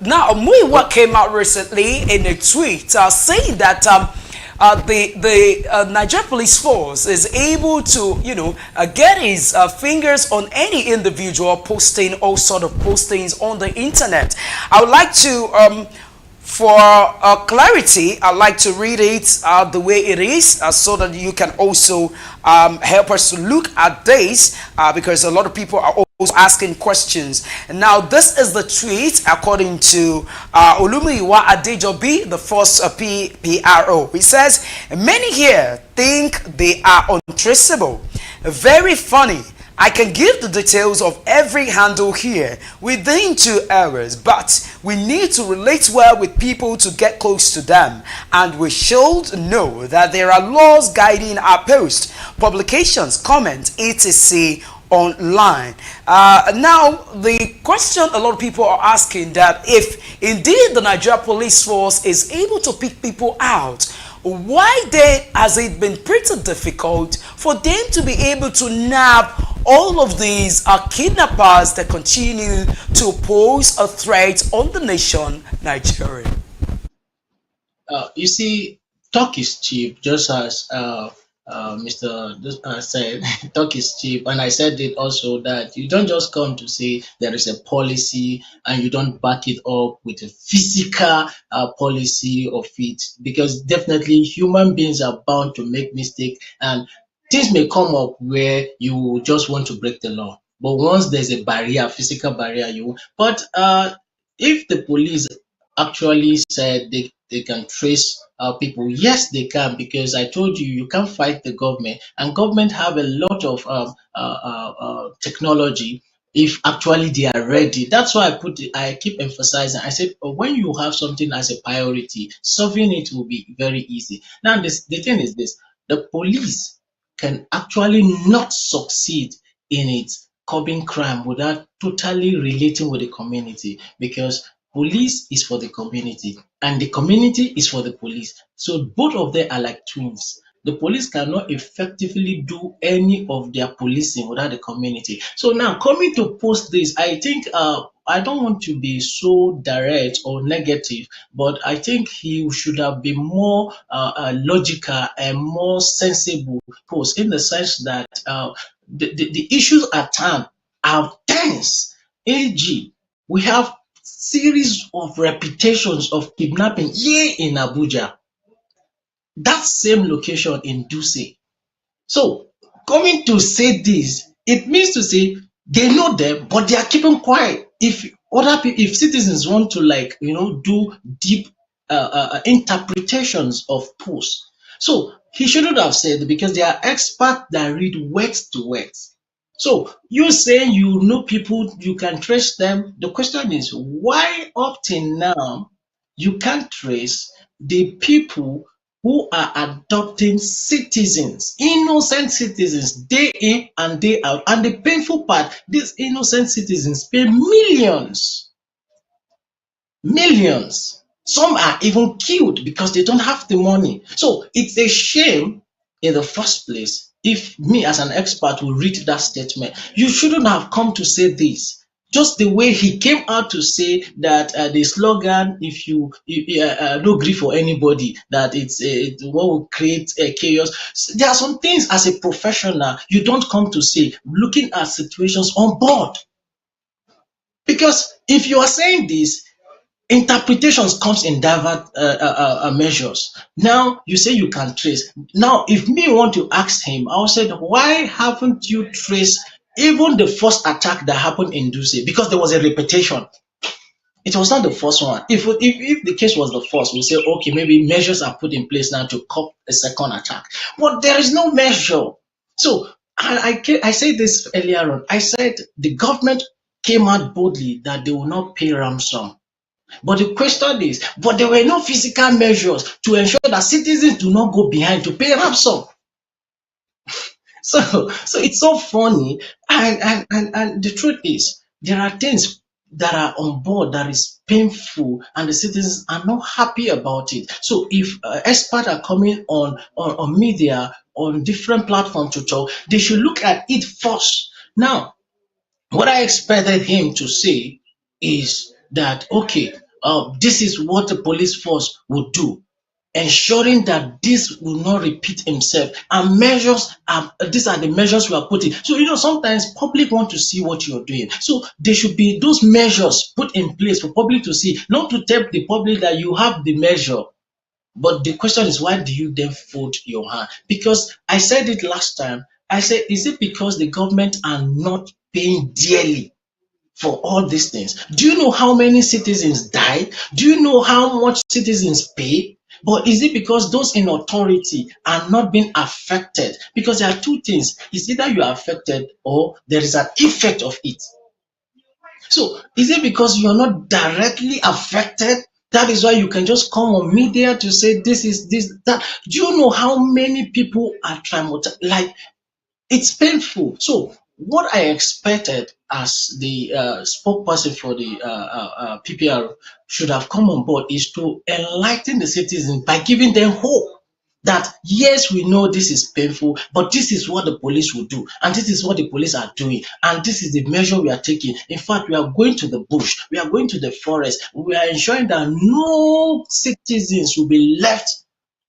Now Muiwa came out recently in a tweet saying that the Nigeria Police Force is able to, get his fingers on any individual posting all sort of postings on the internet. I would like to, for clarity, I'd like to read it the way it is so that you can also help us to look at this because a lot of people are also asking questions. And now this is the tweet according to Olumiwa Adejobi, the first PRO. He says, many here think they are untraceable. Very funny. I can give the details of every handle here within 2 hours, but we need to relate well with people to get close to them, and we should know that there are laws guiding our posts, publications, comments, etc. online. Now, the question a lot of people are asking that if indeed the Nigeria Police Force is able to pick people out, why then has it been pretty difficult for them to be able to nab all of these kidnappers that continue to pose a threat on the nation, Nigeria? You see, talk is cheap, just as Mr. said, talk is cheap. And I said it also that you don't just come to say there is a policy and you don't back it up with a physical policy of it, because definitely human beings are bound to make mistakes, and things may come up where you just want to break the law. But once there's a barrier, physical barrier, but if the police actually said they can trace people, yes, they can, because I told you, you can't fight the government, and government have a lot of technology if actually they are ready. That's why I keep emphasizing. I said, when you have something as a priority, solving it will be very easy. Now, the thing is this: the police can actually not succeed in its curbing crime without totally relating with the community, because police is for the community and the community is for the police. So both of them are like twins. The police cannot effectively do any of their policing without the community. So now, coming to post this, I think I don't want to be so direct or negative, but I think he should have been more logical and more sensible post, in the sense that the issues at hand are tense. AG, we have series of reputations of kidnapping here in Abuja, that same location in Duse. So coming to say this, it means to say they know them, but they are keeping quiet. If other people, if citizens want to do deep interpretations of posts, so he shouldn't have said, because they are experts that read words to words. So you saying you know people, you can trace them. The question is, why up till now you can't trace the people who are adopting citizens, innocent citizens, day in and day out? And the painful part, these innocent citizens pay millions. Millions. Some are even killed because they don't have the money. So it's a shame in the first place. If me as an expert will read that statement, you shouldn't have come to say this. just the way he came out to say that the slogan, if you no grief for anybody, that what will create chaos. There are some things as a professional you don't come to say, looking at situations on board. Because if you are saying this, interpretations comes in diverse measures. Now you say you can trace. Now, if me want to ask him, I will say, why haven't you traced even the first attack that happened in Duse? Because there was a repetition. It was not the first one. If the case was the first, we say, okay, maybe measures are put in place now to cop a second attack. But there is no measure. So I said this earlier on. I said the government came out boldly that they will not pay ransom. But the question is, but there were no physical measures to ensure that citizens do not go behind to pay ransom. So it's so funny, and the truth is, there are things that are on board that is painful, and the citizens are not happy about it. So if experts are coming on media, on different platforms to talk, they should look at it first. Now, what I expected him to say is that, okay, this is what the police force would do, ensuring that this will not repeat himself, and measures are, these are the measures we are putting. So sometimes public want to see what you're doing, so there should be those measures put in place for public to see, not to tell the public that you have the measure. But the question is, why do you then fold your hand? Because I said it last time. I said, is it because the government are not paying dearly for all these things? Do you know how many citizens died? Do you know how much citizens pay? But is it because those in authority are not being affected? Because there are two things. It's either you are affected or there is an effect of it. So is it because you're not directly affected? That is why you can just come on media to say this is this, that. Do you know how many people are traumatized? Like, it's painful. So what I expected as the spokesperson for the PPR should have come on board is to enlighten the citizens by giving them hope that yes, we know this is painful, but this is what the police will do, and this is what the police are doing, and this is the measure we are taking. In fact, we are going to the bush, we are going to the forest, we are ensuring that no citizens will be left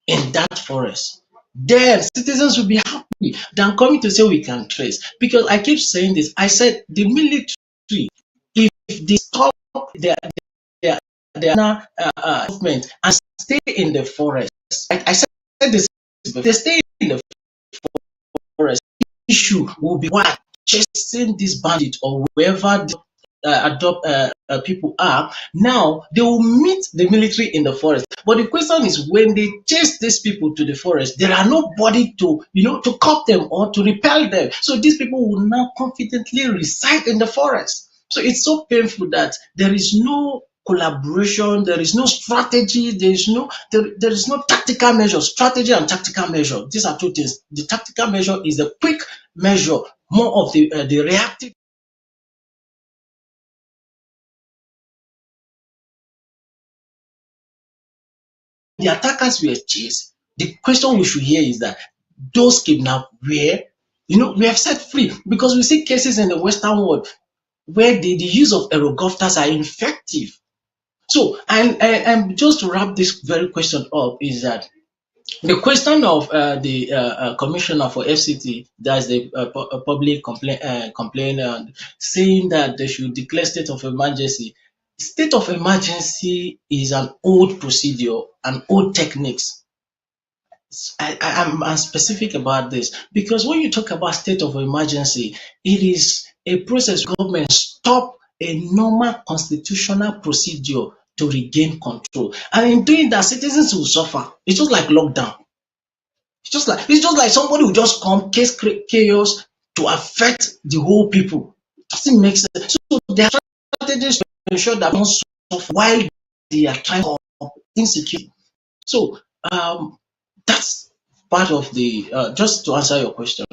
in that forest. Then citizens will be happy than coming to say we can trace. Because I keep saying this, I said the military, if they stop their movement and stay in the forest, I said this, if they stay in the forest, the issue will be why chasing this bandit or whoever people are. Now they will meet the military in the forest, but the question is, when they chase these people to the forest, there are nobody to to cop them or to repel them, so these people will now confidently reside in the forest. So it's so painful that there is no collaboration, there is no strategy, there is no tactical measure. Strategy and tactical measure, these are two things. The tactical measure is a quick measure, more of the reactive. The attackers were chased. The question we should hear is that those kidnapped were, we have set free, because we see cases in the Western world where the use of aerogopters are effective. So, and just to wrap this very question up, is that the question of the commissioner for FCT, that's the public complaint, saying that they should declare state of emergency. State of emergency is an old procedure, an old techniques. I'm specific about this because when you talk about state of emergency, it is a process government stop a normal constitutional procedure to regain control, and in doing that, citizens will suffer. It's just like lockdown. It's just like somebody will just come, cause chaos to affect the whole people. It doesn't make sense. So there are strategies to ensure that don't suffer while they are trying to insecure. So that's part of the just to answer your question.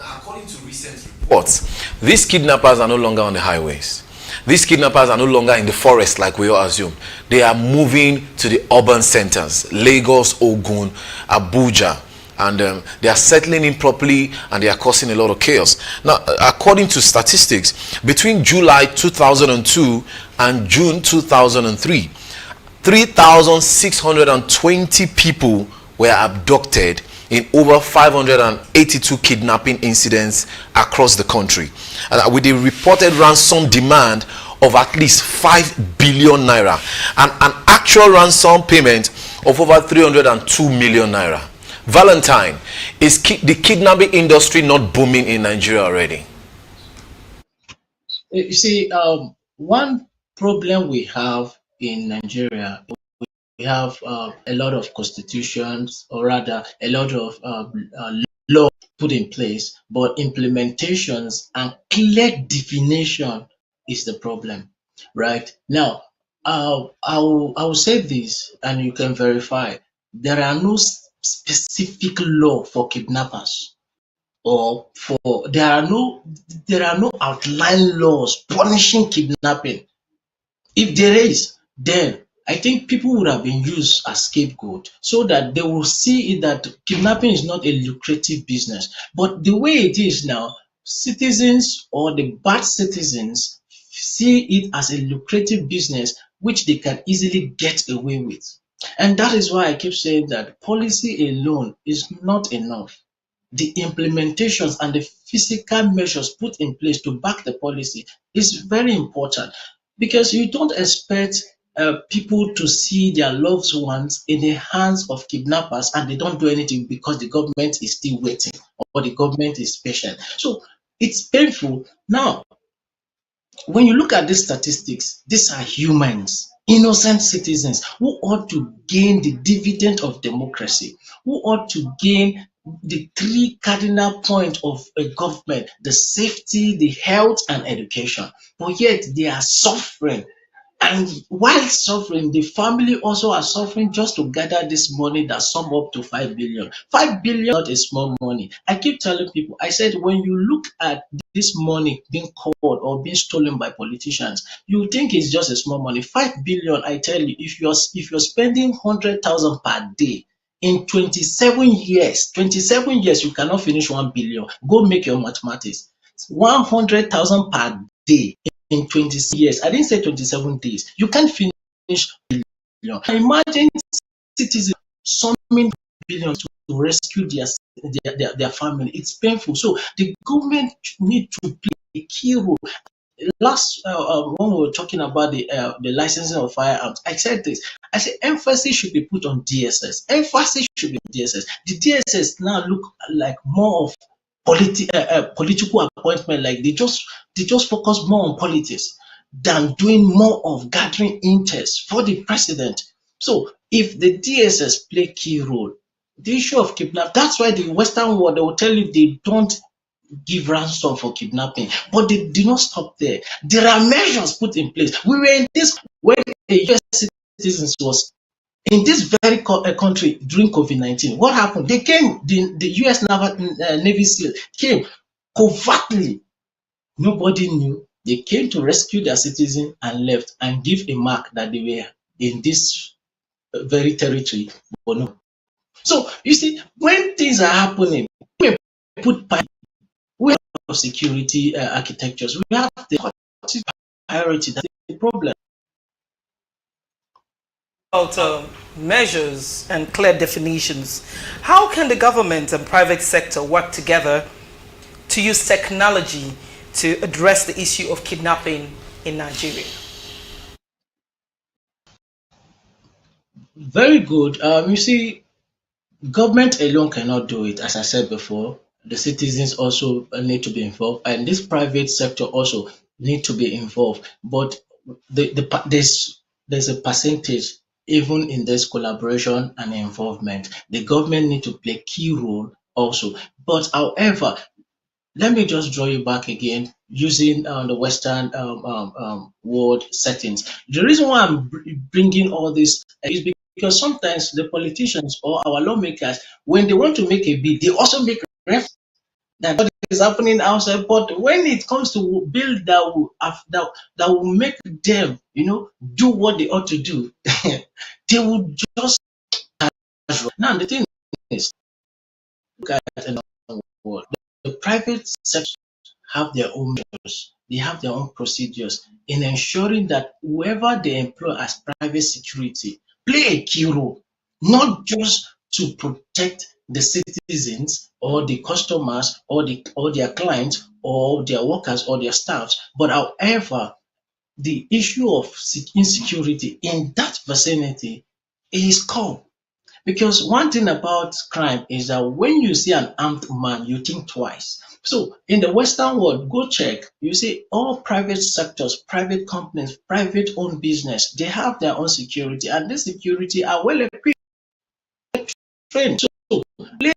According to recent reports, these kidnappers are no longer on the highways. These kidnappers are no longer in the forest like we all assume. They are moving to the urban centers: Lagos, Ogun, Abuja, and they are settling in properly, and they are causing a lot of chaos. Now, according to statistics, between July 2002 and June 2003, 3,620 people were abducted in over 582 kidnapping incidents across the country, with a reported ransom demand of at least 5 billion naira and an actual ransom payment of over 302 million naira. Valentine, is the kidnapping industry not booming in Nigeria already? You see, one problem we have in Nigeria, we have a lot of constitutions, or rather, a lot of law put in place, but implementations and clear definition is the problem. Right now, I will say this, and you can verify. There are no specific law for kidnappers, or for there are no outline laws punishing kidnapping. If there is, then I think people would have been used as scapegoat so that they will see it that kidnapping is not a lucrative business. But the way it is now, citizens or the bad citizens see it as a lucrative business which they can easily get away with. And that is why I keep saying that policy alone is not enough. The implementations and the physical measures put in place to back the policy is very important, because you don't expect people to see their loved ones in the hands of kidnappers and they don't do anything because the government is still waiting, or the government is patient. So it's painful. Now, when you look at these statistics, these are humans, innocent citizens who ought to gain the dividend of democracy, who ought to gain the three cardinal points of a government: the safety, the health, and education. But yet they are suffering. And while suffering, the family also are suffering just to gather this money that sum up to 5 billion. 5 billion not a small money. I keep telling people, I said, when you look at this money being called or being stolen by politicians, you think it's just a small money. 5 billion, I tell you, if you're spending 100,000 per day in 27 years, you cannot finish 1 billion. Go make your mathematics. 100,000 per day in 26 years. I didn't say 27 days. You can't finish billion. Imagine citizens summing billions to rescue their family. It's painful. So the government need to play a key role. Last when we were talking about the licensing of firearms, I said this. I said emphasis should be put on DSS. Emphasis should be on DSS. The DSS now look like more of political appointment. Like they just focus more on politics than doing more of gathering interest for the president. So if the DSS play key role, the issue of kidnap, that's why the Western world, they will tell you they don't give ransom for kidnapping, but they do not stop there. There are measures put in place. We were in this when a US citizen was in this very country during COVID-19. What happened? They came, the US Navy SEAL came covertly. Nobody knew. They came to rescue their citizen and left and give a mark that they were in this very territory. But no. So you see, when things are happening, we put we have security architectures. We have the priority. That's the problem. About measures and clear definitions, how can the government and private sector work together to use technology to address the issue of kidnapping in Nigeria? Very good. You see, government alone cannot do it. As I said before, the citizens also need to be involved, and this private sector also need to be involved. But there's a percentage even in this collaboration and involvement. The government need to play key role also. But however, let me just draw you back again using the Western world settings. The reason why I'm bringing all this is because sometimes the politicians or our lawmakers, when they want to make a bill, they also make reference that what is happening outside. But when it comes to bill that will make them, do what they ought to do, they will just now the thing is at another world, the private sector have their own measures, they have their own procedures in ensuring that whoever they employ as private security play a key role, not just to protect the citizens or the customers or their clients or their workers or their staffs, but however, the issue of insecurity in that vicinity is called. Because one thing about crime is that when you see an armed man, you think twice. So in the Western world, go check. You see all private sectors, private companies, private owned business, they have their own security, and this security are well equipped, trained. So play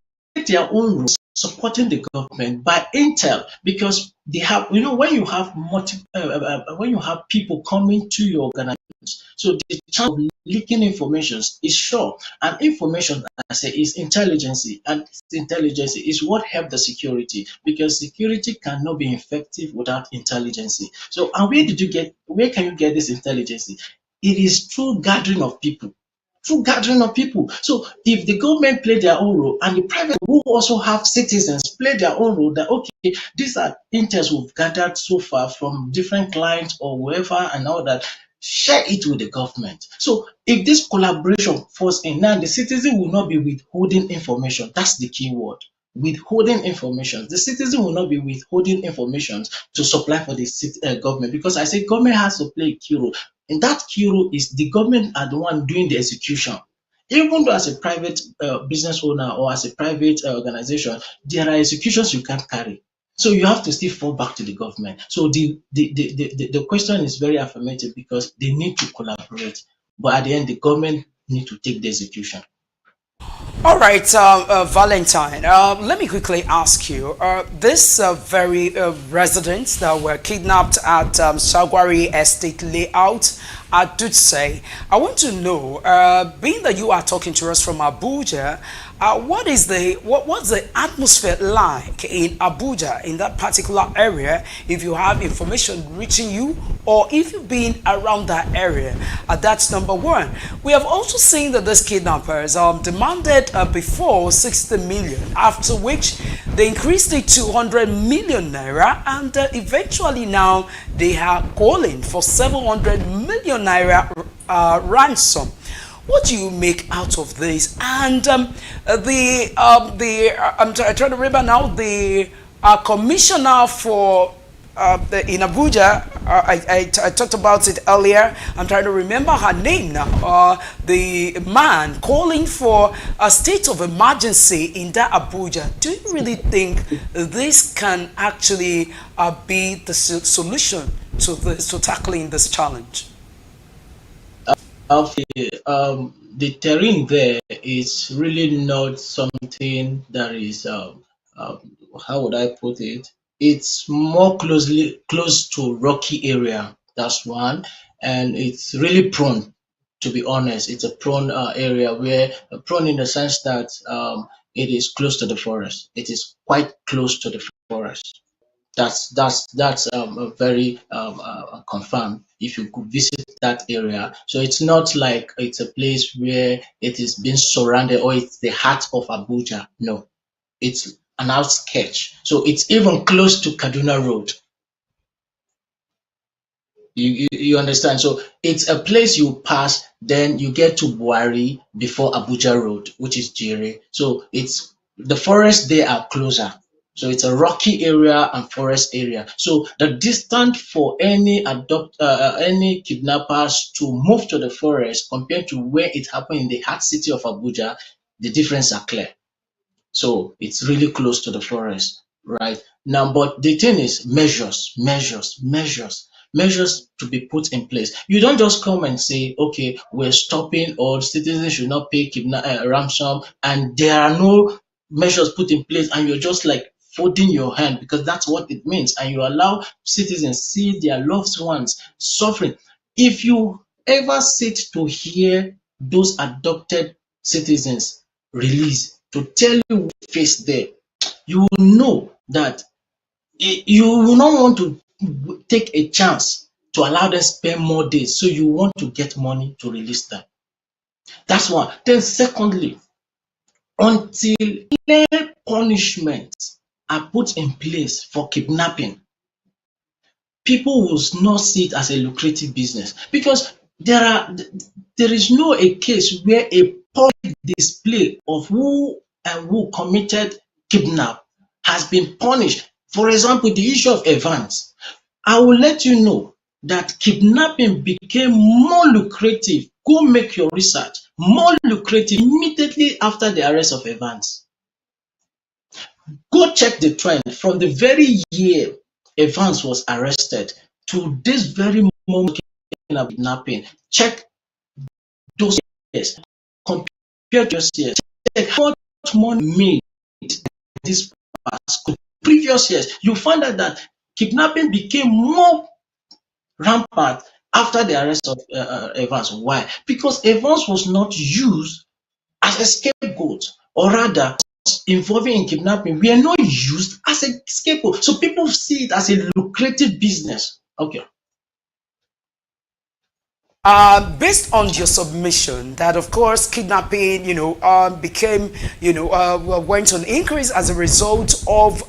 their own role supporting the government by intel because they have, when you have when you have people coming to your organization, so the chance of leaking information is sure. And information, I say, is intelligence, and this intelligence is what help the security because security cannot be effective without intelligence. So, and where can you get this intelligence? It is through gathering of people, through gathering of people. So if the government play their own role and the private who also have citizens play their own role, that okay, these are intels we've gathered so far from different clients or whoever and all that, share it with the government. So if this collaboration falls in, now the citizen will not be withholding information. That's the key word. Withholding information. The citizen will not be withholding information to supply for the government because I say government has to play a key role. And that key role is the government are the one doing the execution. Even though as a private business owner or as a private organization, there are executions you can't carry. So you have to still fall back to the government. So the question is very affirmative because they need to collaborate. But at the end, the government need to take the execution. All right, Valentine, let me quickly ask you, this very residents that were kidnapped at Shagwari Estate Layout at Dutse, I want to know, being that you are talking to us from Abuja, what's the atmosphere like in Abuja, in that particular area, if you have information reaching you or if you've been around that area? That's number one. We have also seen that these kidnappers demanded before 60 million, after which they increased it to 100 million naira, and eventually now they are calling for 700 million naira ransom. What do you make out of this? And I'm trying to remember now, the commissioner for in Abuja, I talked about it earlier. I'm trying to remember her name now. The man calling for a state of emergency in that Abuja. Do you really think this can actually be the solution to this, to tackling this challenge? The terrain there is really not something that is how would I put it? It's more close to rocky area. That's one, and it's really prone. To be honest, it's a prone area where prone in the sense that it is close to the forest. It is quite close to the forest. That's a very confirmed if you could visit that area. So it's not like it's a place where it is being surrounded or it's the heart of Abuja. No, it's an outsketch. So it's even close to Kaduna Road. You understand? So it's a place you pass, then you get to Buari before Abuja Road, which is Jere. So it's the forests there are closer. So it's a rocky area and forest area. So the distance for any kidnappers to move to the forest compared to where it happened in the heart city of Abuja, the difference are clear. So it's really close to the forest, right? Now, but the thing is measures to be put in place. You don't just come and say, okay, we're stopping or citizens should not pay ransom, and there are no measures put in place, and you're just like folding your hand because that's what it means, and you allow citizens see their loved ones suffering. If you ever sit to hear those adopted citizens release to tell you what face there, you will know that you will not want to take a chance to allow them spend more days. So you want to get money to release them. That's one. Then secondly, until clear punishments are put in place for kidnapping, people will not see it as a lucrative business, because there is no a case where a public display of who and who committed kidnap has been punished. For example, the issue of Evans, I will let you know that kidnapping became more lucrative. Go make your research. More lucrative immediately after the arrest of Evans. Go check the trend from the very year Evans was arrested to this very moment of kidnapping. Check those years. Compare those years. Check how much money made this past previous years. You find out that kidnapping became more rampant after the arrest of Evans. Why? Because Evans was not used as a scapegoat, or rather, involving in kidnapping were not used as a scapegoat. So people see it as a lucrative business. Okay. Based on your submission, that of course kidnapping, became, went on increase as a result of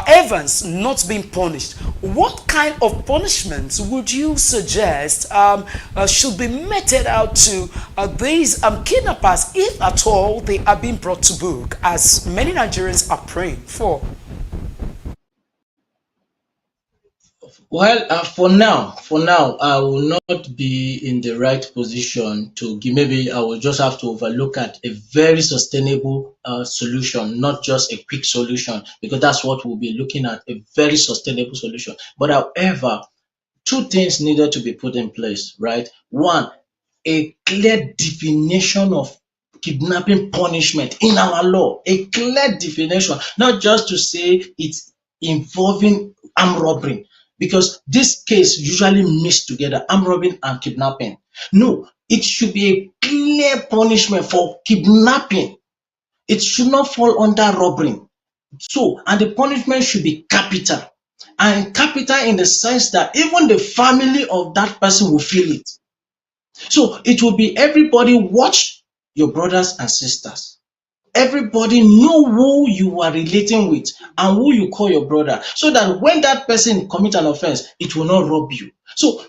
Evans not being punished. What kind of punishments would you suggest should be meted out to these kidnappers, if at all they are being brought to book, as many Nigerians are praying for? Well, for now, I will not be in the right position to give. Maybe I will just have to overlook at a very sustainable solution, not just a quick solution, because that's what we'll be looking at, a very sustainable solution. But however, two things needed to be put in place, right? One, a clear definition of kidnapping punishment in our law, a clear definition, not just to say it's involving armed robbery, because this case usually mix together armed robbery and kidnapping. No, it should be a clear punishment for kidnapping. It should not fall under robbery. So, and the punishment should be capital. And capital in the sense that even the family of that person will feel it. So it will be everybody watch your brothers and sisters. Everybody know who you are relating with and who you call your brother, so that when that person commit an offense, it will not rob you. So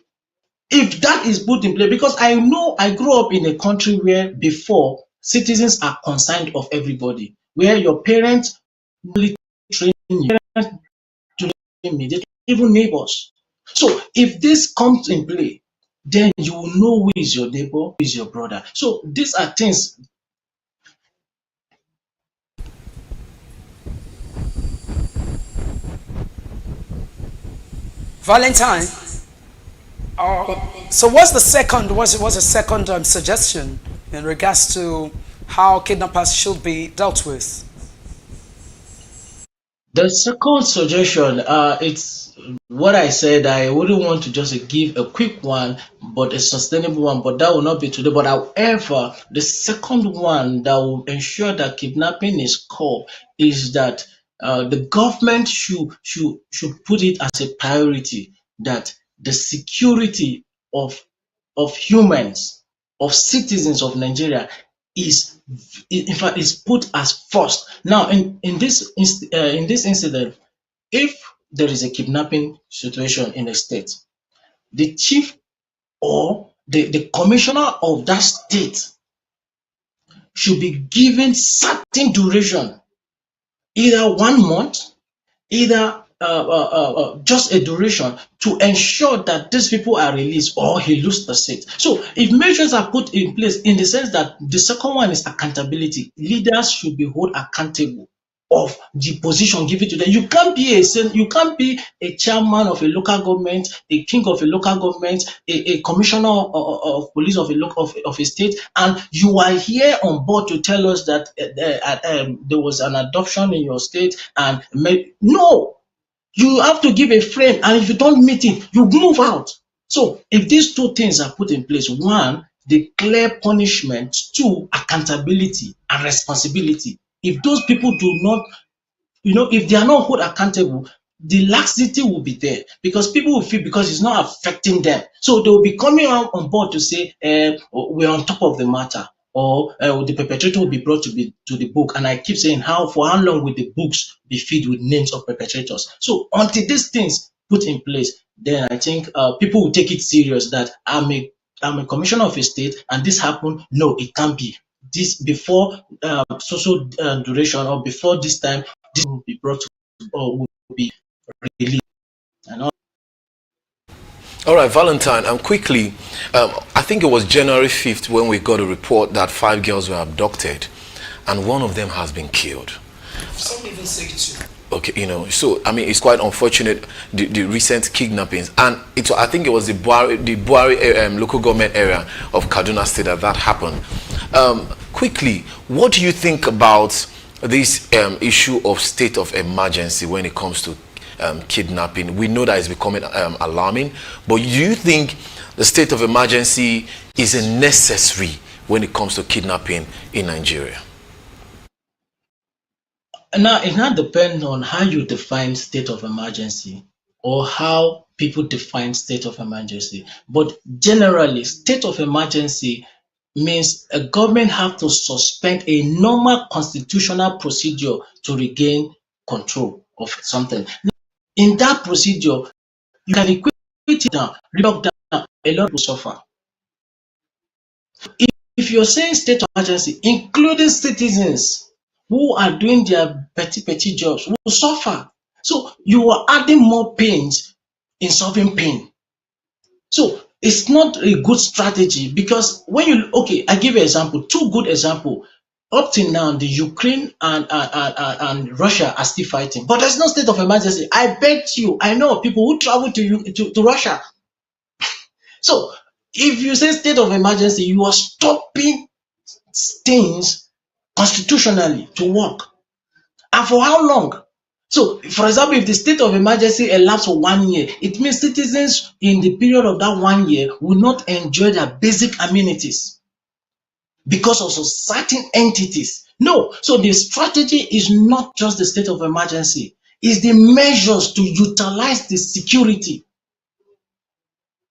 if that is put in place, because I know I grew up in a country where before citizens are concerned of everybody, where your parents only train you, parents to immediate, even neighbors. So if this comes in play, then you will know who is your neighbor, who is your brother. So these are things. Valentine. So what's the second suggestion in regards to how kidnappers should be dealt with? The second suggestion, it's what I said. I wouldn't want to just give a quick one, but a sustainable one. But that will not be today. But however, the second one that will ensure that kidnapping is curbed is that the government should put it as a priority that the security of humans, of citizens of Nigeria, is in fact is put as first. Now, in this incident, if there is a kidnapping situation in a state, the chief or the commissioner of that state should be given certain duration, either 1 month, either just a duration, to ensure that these people are released or he loses the seat. So if measures are put in place, in the sense that the second one is accountability, leaders should be held accountable of the position given to them. You can't be a chairman of a local government, a king of a local government, a commissioner of police of a state, and you are here on board to tell us that there was an adoption in your state, and no. You have to give a frame, and if you don't meet it, you move out. So if these two things are put in place, one, the clear punishment, two, accountability and responsibility. If those people do not, if they are not held accountable, the laxity will be there, because people will feel because it's not affecting them. So they will be coming out on board to say, we're on top of the matter. or the perpetrator will be brought to the book. And I keep saying, for how long will the books be filled with names of perpetrators? So until these things put in place, then I think people will take it serious that I'm a commissioner of a state and this happened. No, it can't be. This before social duration or before this time, this will be brought to or will be released. And All right, Valentine, and quickly, I think it was January 5th when we got a report that 5 girls were abducted and one of them has been killed. Some even say 2. Okay, so I mean, it's quite unfortunate, the recent kidnappings, and I think it was the Buari local government area of Kaduna State that happened. Quickly, what do you think about this issue of state of emergency when it comes to kidnapping? We know that it's becoming alarming, but do you think the state of emergency is necessary when it comes to kidnapping in Nigeria? Now, it not depends on how you define state of emergency or how people define state of emergency. But generally, state of emergency means a government have to suspend a normal constitutional procedure to regain control of something. In that procedure, you can equate it down, lock down, a lot will suffer. If you're saying state of emergency, including citizens who are doing their petty jobs will suffer. So you are adding more pains in solving pain. So it's not a good strategy because I give you an example, 2 good examples. Up till now, the Ukraine and Russia are still fighting, but there's no state of emergency. I bet you, I know people who travel to Russia. So if you say state of emergency, you are stopping things constitutionally to work. And for how long? So, for example, if the state of emergency elapsed for 1 year, it means citizens in the period of that 1 year will not enjoy their basic amenities because of certain entities. No, so the strategy is not just the state of emergency, it's the measures to utilize the security.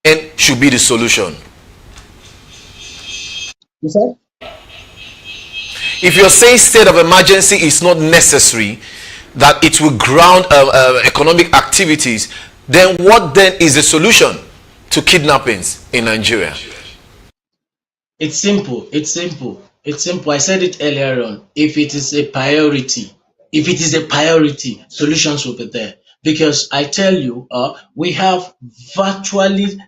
And should be the solution. You said? If you're saying state of emergency is not necessary, that it will ground economic activities, then what then is the solution to kidnappings in Nigeria? It's simple. I said it earlier on. If it is a priority, solutions will be there. Because I tell you, we have virtually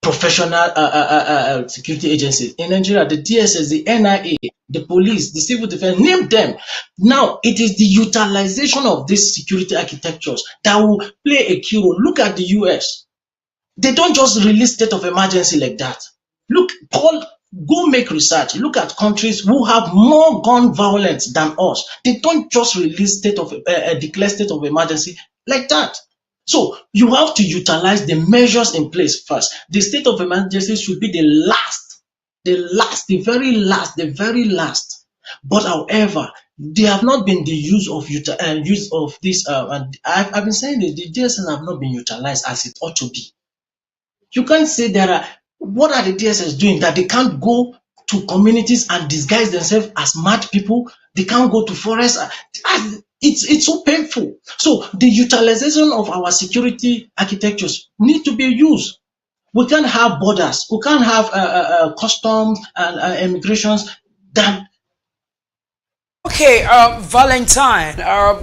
professional security agencies in Nigeria, the DSS, the NIA, the police, the civil defense, name them. Now, it is the utilization of these security architectures that will play a key role. Look at the US. They don't just release state of emergency like that. Go make research. Look at countries who have more gun violence than us. They don't just release declare state of emergency like that. So you have to utilize the measures in place first. The state of emergency should be the very last. But however, there have not been the use of this. And I've been saying that the DSS have not been utilized as it ought to be. You can't say what are the DSS doing that they can't go to communities and disguise themselves as mad people? They can't go to forests. It's so painful. So the utilization of our security architectures need to be used. We can't have borders. We can't have customs and immigrations that. Okay, Valentine,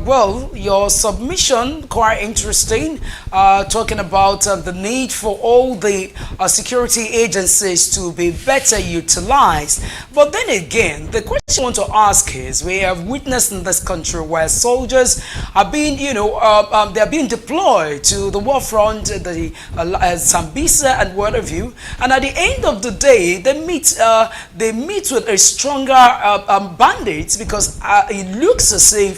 well, your submission, quite interesting, talking about the need for all the security agencies to be better utilized. But then again, the question I want to ask is, we have witnessed in this country where soldiers are being, they're being deployed to the war front, the Sambisa and what have you, and at the end of the day, they meet with a stronger bandits because it looks as if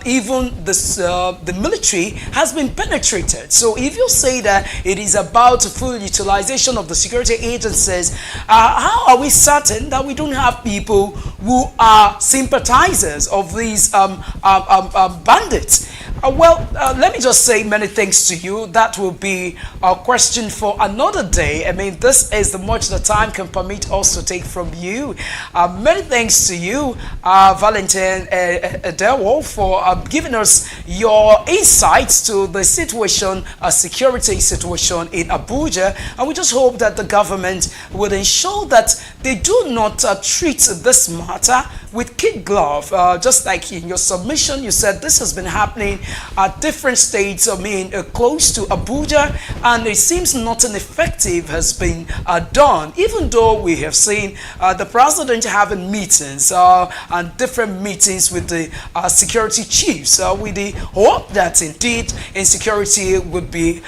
even the military has been penetrated. So if you say that it is about full utilization of the security agencies, how are we certain that we don't have people who are sympathizers of these bandits? Let me just say many thanks to you. That will be a question for another day. I mean, this is the much the time can permit us to take from you. Many thanks to you, Valentin Adewo, for giving us your insights to the situation, security situation in Abuja. And we just hope that the government will ensure that they do not treat this matter with kid glove. Just like in your submission, you said this has been happening at different states, close to Abuja, and it seems nothing effective has been done, even though we have seen the president having meetings and different meetings with the security chiefs with the hope that indeed insecurity would be,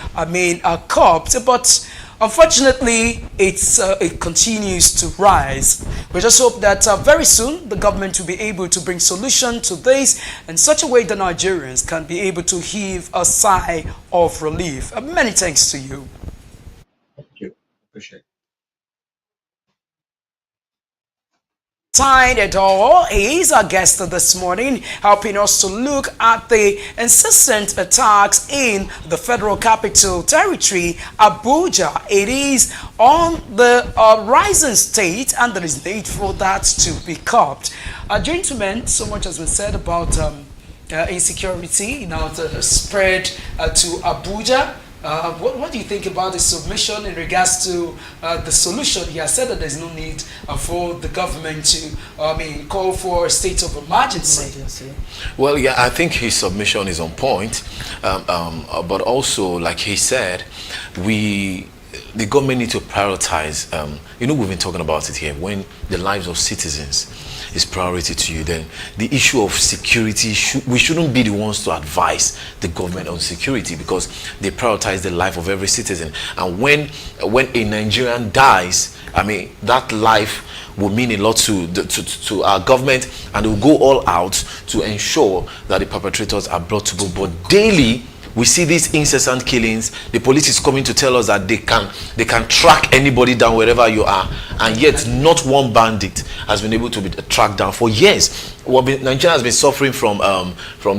curbed. But unfortunately, it continues to rise. We just hope that very soon the government will be able to bring solution to this in such a way that Nigerians can be able to heave a sigh of relief. Many thanks to you. Thank you. Appreciate it. Tyne Edor is our guest this morning, helping us to look at the incessant attacks in the Federal Capital Territory, Abuja. It is on the rising state, and there is need for that to be curbed. Gentlemen, so much has been said about insecurity now spread to Abuja. What do you think about the submission in regards to the solution? He has said that there's no need for the government to, call for a state of emergency. Well, yeah, I think his submission is on point, but also, like he said, the government need to prioritize. We've been talking about it here. When the lives of citizens is priority to you, then the issue of security, we shouldn't be the ones to advise the government on security, because they prioritize the life of every citizen. And when a Nigerian dies, that life will mean a lot to our government, and they will go all out to ensure that the perpetrators are brought to book. But daily, we see these incessant killings. The police is coming to tell us that they can track anybody down wherever you are, and yet not one bandit has been able to be tracked down for years. Nigeria has been suffering from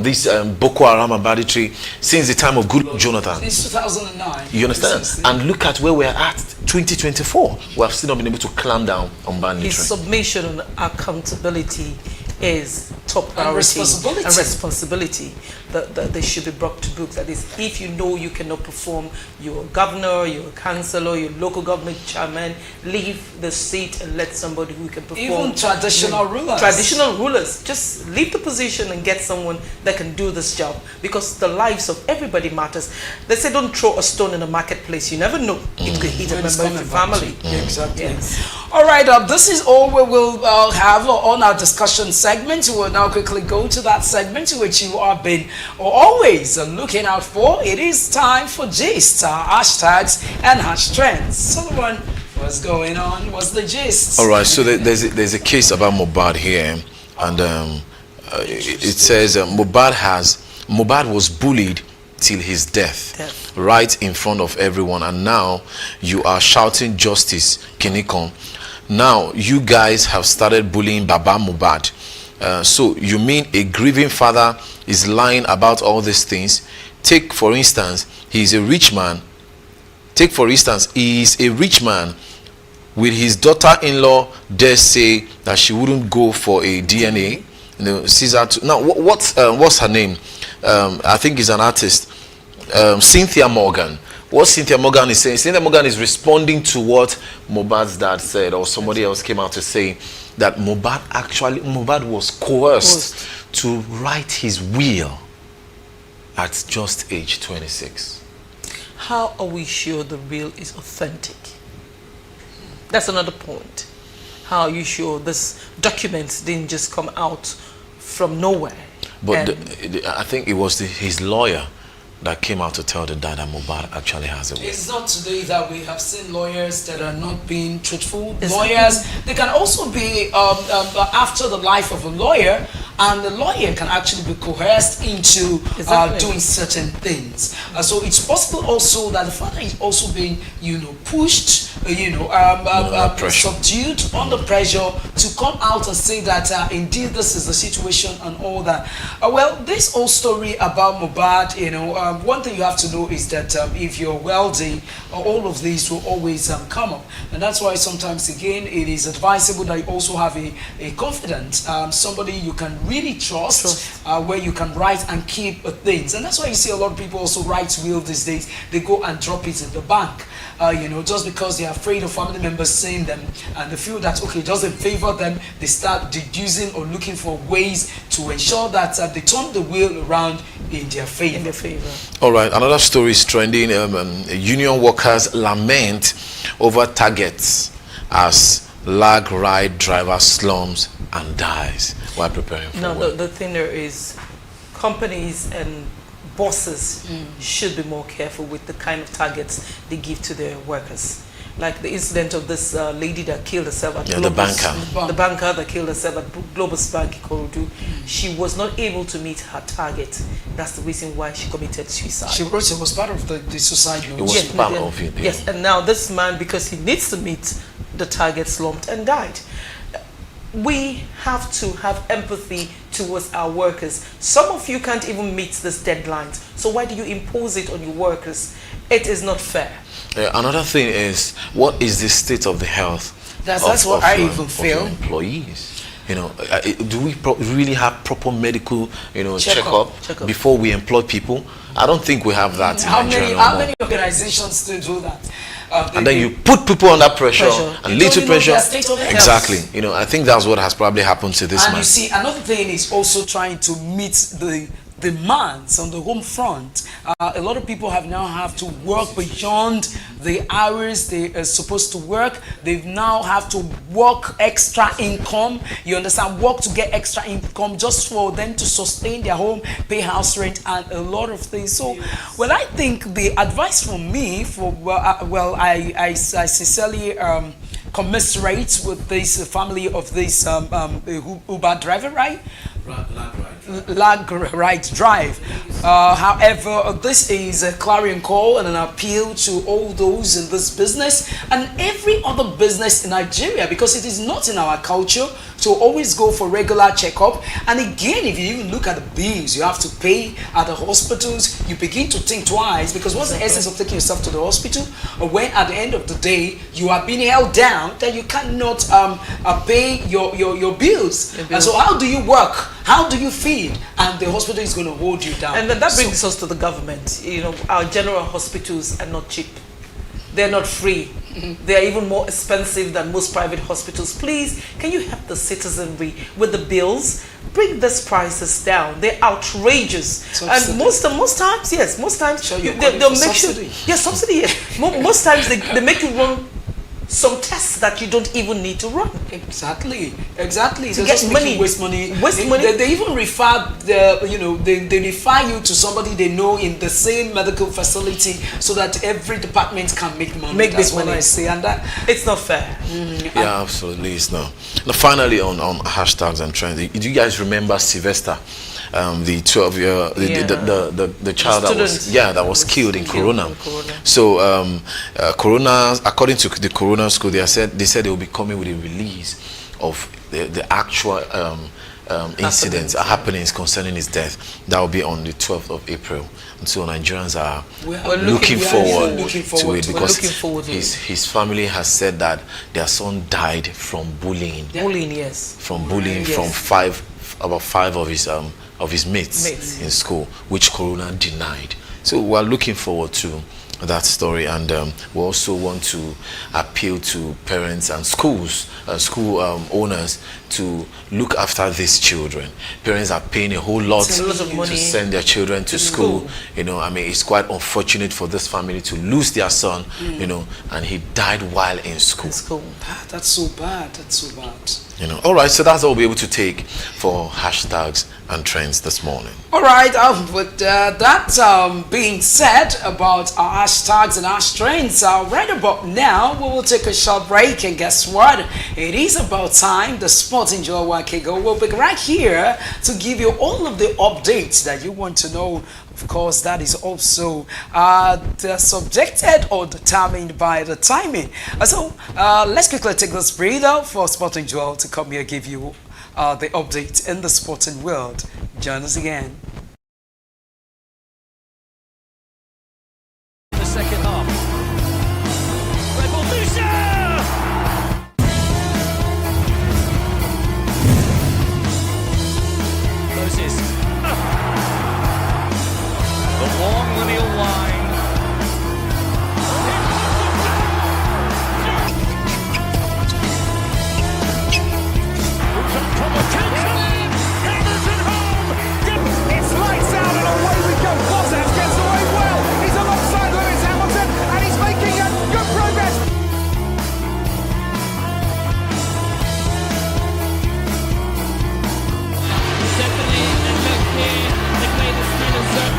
this Boko Haram and banditry since the time of Goodluck Jonathan. Since 2009. You understand? And look at where we're at, 2024. We have still not been able to clamp down on banditry. His submission on accountability is top priority and responsibility that they should be brought to book. That is, if you know you cannot perform, your governor, your councillor, your local government chairman, leave the seat and let somebody who can perform. Even traditional rulers, just leave the position and get someone that can do this job, because the lives of everybody matters. They say don't throw a stone in a marketplace. You never know. It could hit a member of your family. Exactly. Yes. All right, this is all we will have on our discussion segment. We will now quickly go to that segment which you have been always looking out for. It is time for gist, hashtags and hash trends. Solomon, what's going on? What's the gist? All right, so there's a case about Mohbad here, and it says Mohbad was bullied till his death, right in front of everyone, and now you are shouting justice, Kinikon. Now you guys have started bullying Baba Mohbad. So you mean a grieving father is lying about all these things? Take for instance, he is a rich man. He is a rich man. Will his daughter-in-law dare say that she wouldn't go for a DNA? Caesar. Now, what's her name? I think he's an artist. Cynthia Morgan. What Cynthia Morgan is saying, Cynthia Morgan is responding to what Mohbad's dad said, or somebody else came out to say that Mohbad was coerced to write his will at just age 26. How are we sure the will is authentic? That's another point. How are you sure this documents didn't just come out from nowhere? But I think it was his lawyer that came out to tell the dad that Mohbad actually has a will. It's not today that we have seen lawyers that are not being truthful. Lawyers, they can also be after the life of a lawyer, and the lawyer can actually be coerced into Exactly. doing certain things. So it's possible also that the father is also being, pushed, subdued under pressure to come out and say that indeed this is the situation and all that. Well, this whole story about Mohbad, one thing you have to know is that if you're wealthy, all of these will always come up, and that's why sometimes again it is advisable that you also have a confidant, somebody you can really trust. Where you can write and keep things, and that's why you see a lot of people also write will these days. They go and drop it in the bank, just because they're afraid of family members seeing them, and they feel that okay, it doesn't favor them. They start deducing or looking for ways to ensure that they turn the will around in their favor. All right, another story is trending. Union workers lament over targets as lag ride driver slums and dies while preparing for work. The thing there is, companies and bosses should be more careful with the kind of targets they give to their workers. Like the incident of this lady that killed herself at the banker. The banker that killed herself at Globus Bank Ikorodu. She was not able to meet her target. That's the reason why she committed suicide. She wrote it was part of the suicide note. It was part of it. Yes, and now this man, because he needs to meet the target, slumped and died. We have to have empathy towards our workers. Some of you can't even meet these deadlines. So why do you impose it on your workers? It is not fair. Another thing is, what is the state of the health that's what I even feel. Employees? Do we really have proper medical, checkup before we employ people? I don't think we have that. How many organizations still do that? And then you put people under pressure and lead to pressure. Exactly. I think that's what has probably happened to this man. And you see, another thing is also trying to meet the demands on the home front. A lot of people have to work beyond the hours they are supposed to work. They now have to work extra income. You understand? Work to get extra income just for them to sustain their home, pay house rent, and a lot of things. So, well, I think the advice from me, I sincerely commiserate with this family of this Uber driver, right? Lag right drive. However, this is a clarion call and an appeal to all those in this business and every other business in Nigeria, because it is not in our culture to always go for regular checkup. And again, if you even look at the bills you have to pay at the hospitals, you begin to think twice, because what's the essence of taking yourself to the hospital or when at the end of the day you are being held down that you cannot pay your bills. And so how do you work? How do you feed? And the hospital is going to hold you down. And then that brings us to the government. Our general hospitals are not cheap. They're not free. They are even more expensive than most private hospitals. Please, can you help the citizenry with the bills? Bring these prices down. They're outrageous. Subsidy. And most times, they'll make subsidy. Subsidy, yes. Most times they make you run some tests that you don't even need to run. Exactly. To They get just money. waste money. Waste money. They even refer they refer you to somebody they know in the same medical facility so that every department can make money. That's what I say, and that it's not fair. Yeah, absolutely, it's not. Now, finally, on hashtags and trends, do you guys remember Sylvester? The 12-year, the child that was killed in Corona. So Corona, according to the Corona school, they said they will be coming with a release of the actual incidents, happenings concerning his death. That will be on the 12th of April. And so Nigerians are looking forward to it, because his family has said that their son died from bullying. Bullying, yes. From bullying from about five of his mates in school, which Corona denied. So we're looking forward to that story, and we also want to appeal to parents and school owners to look after these children. Parents are paying a whole lot of money to send their children to school. It's quite unfortunate for this family to lose their son, and he died while in school. That's so bad. You know. All right, so that's all we'll be able to take for hashtags and trends this morning. All right, with that being said about our hashtags and our trends, right about now, we will take a short break, and guess what? It is about time. The Sporting Joe Wakego will be right here to give you all of the updates that you want to know. Of course, that is also subjected or determined by the timing. So let's quickly take this breather for Sporting Joel to come here and give you the update in the sporting world. Join us again. The second half. Red ball, Musa! Moses. The long lineal line. It's lights out and away we go. Bottas gets away well. He's alongside Lewis Hamilton and he's making good progress. Definitely, and look here, they play the spin and zone.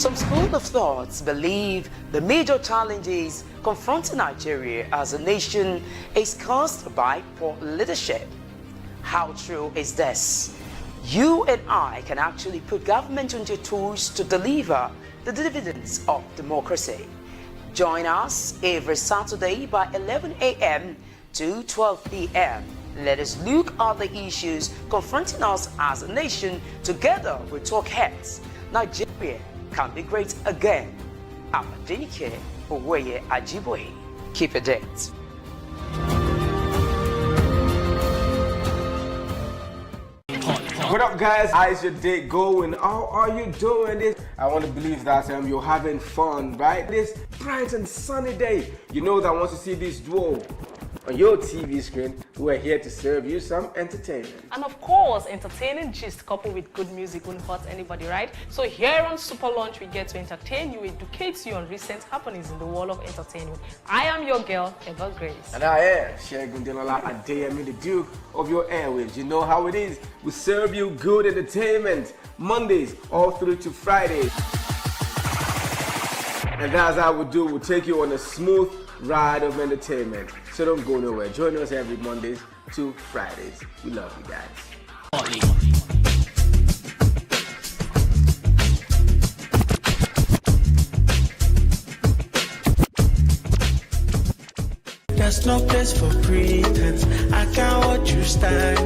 Some school of thoughts believe the major challenges confronting Nigeria as a nation is caused by poor leadership. How true is this? You and I can actually put government into tools to deliver the dividends of democracy. Join us every Saturday by 11 a.m. to 12 p.m. Let us look at the issues confronting us as a nation together with talk heads. Nigeria can be great again. I'm Adenike Oweye Ajiboye. Keep it date. What up, guys? How's your day going? How are you doing this? I want to believe that you're having fun, right? This bright and sunny day. You know that once you see this duo on your TV screen, we're here to serve you some entertainment. And of course, entertaining gist coupled with good music won't hurt anybody, right? So here on Super Lunch, we get to entertain you, educate you on recent happenings in the world of entertainment. I am your girl, Eva Grace. And I am Shegun Delola Adeyemi, the Duke of your airwaves. You know how it is. We serve you good entertainment Mondays all through to Fridays. And that's how we do. We'll take you on a smooth ride of entertainment. So don't go nowhere. Join us every Mondays to Fridays. We love you guys. There's no place for pretense. I can't watch you stand.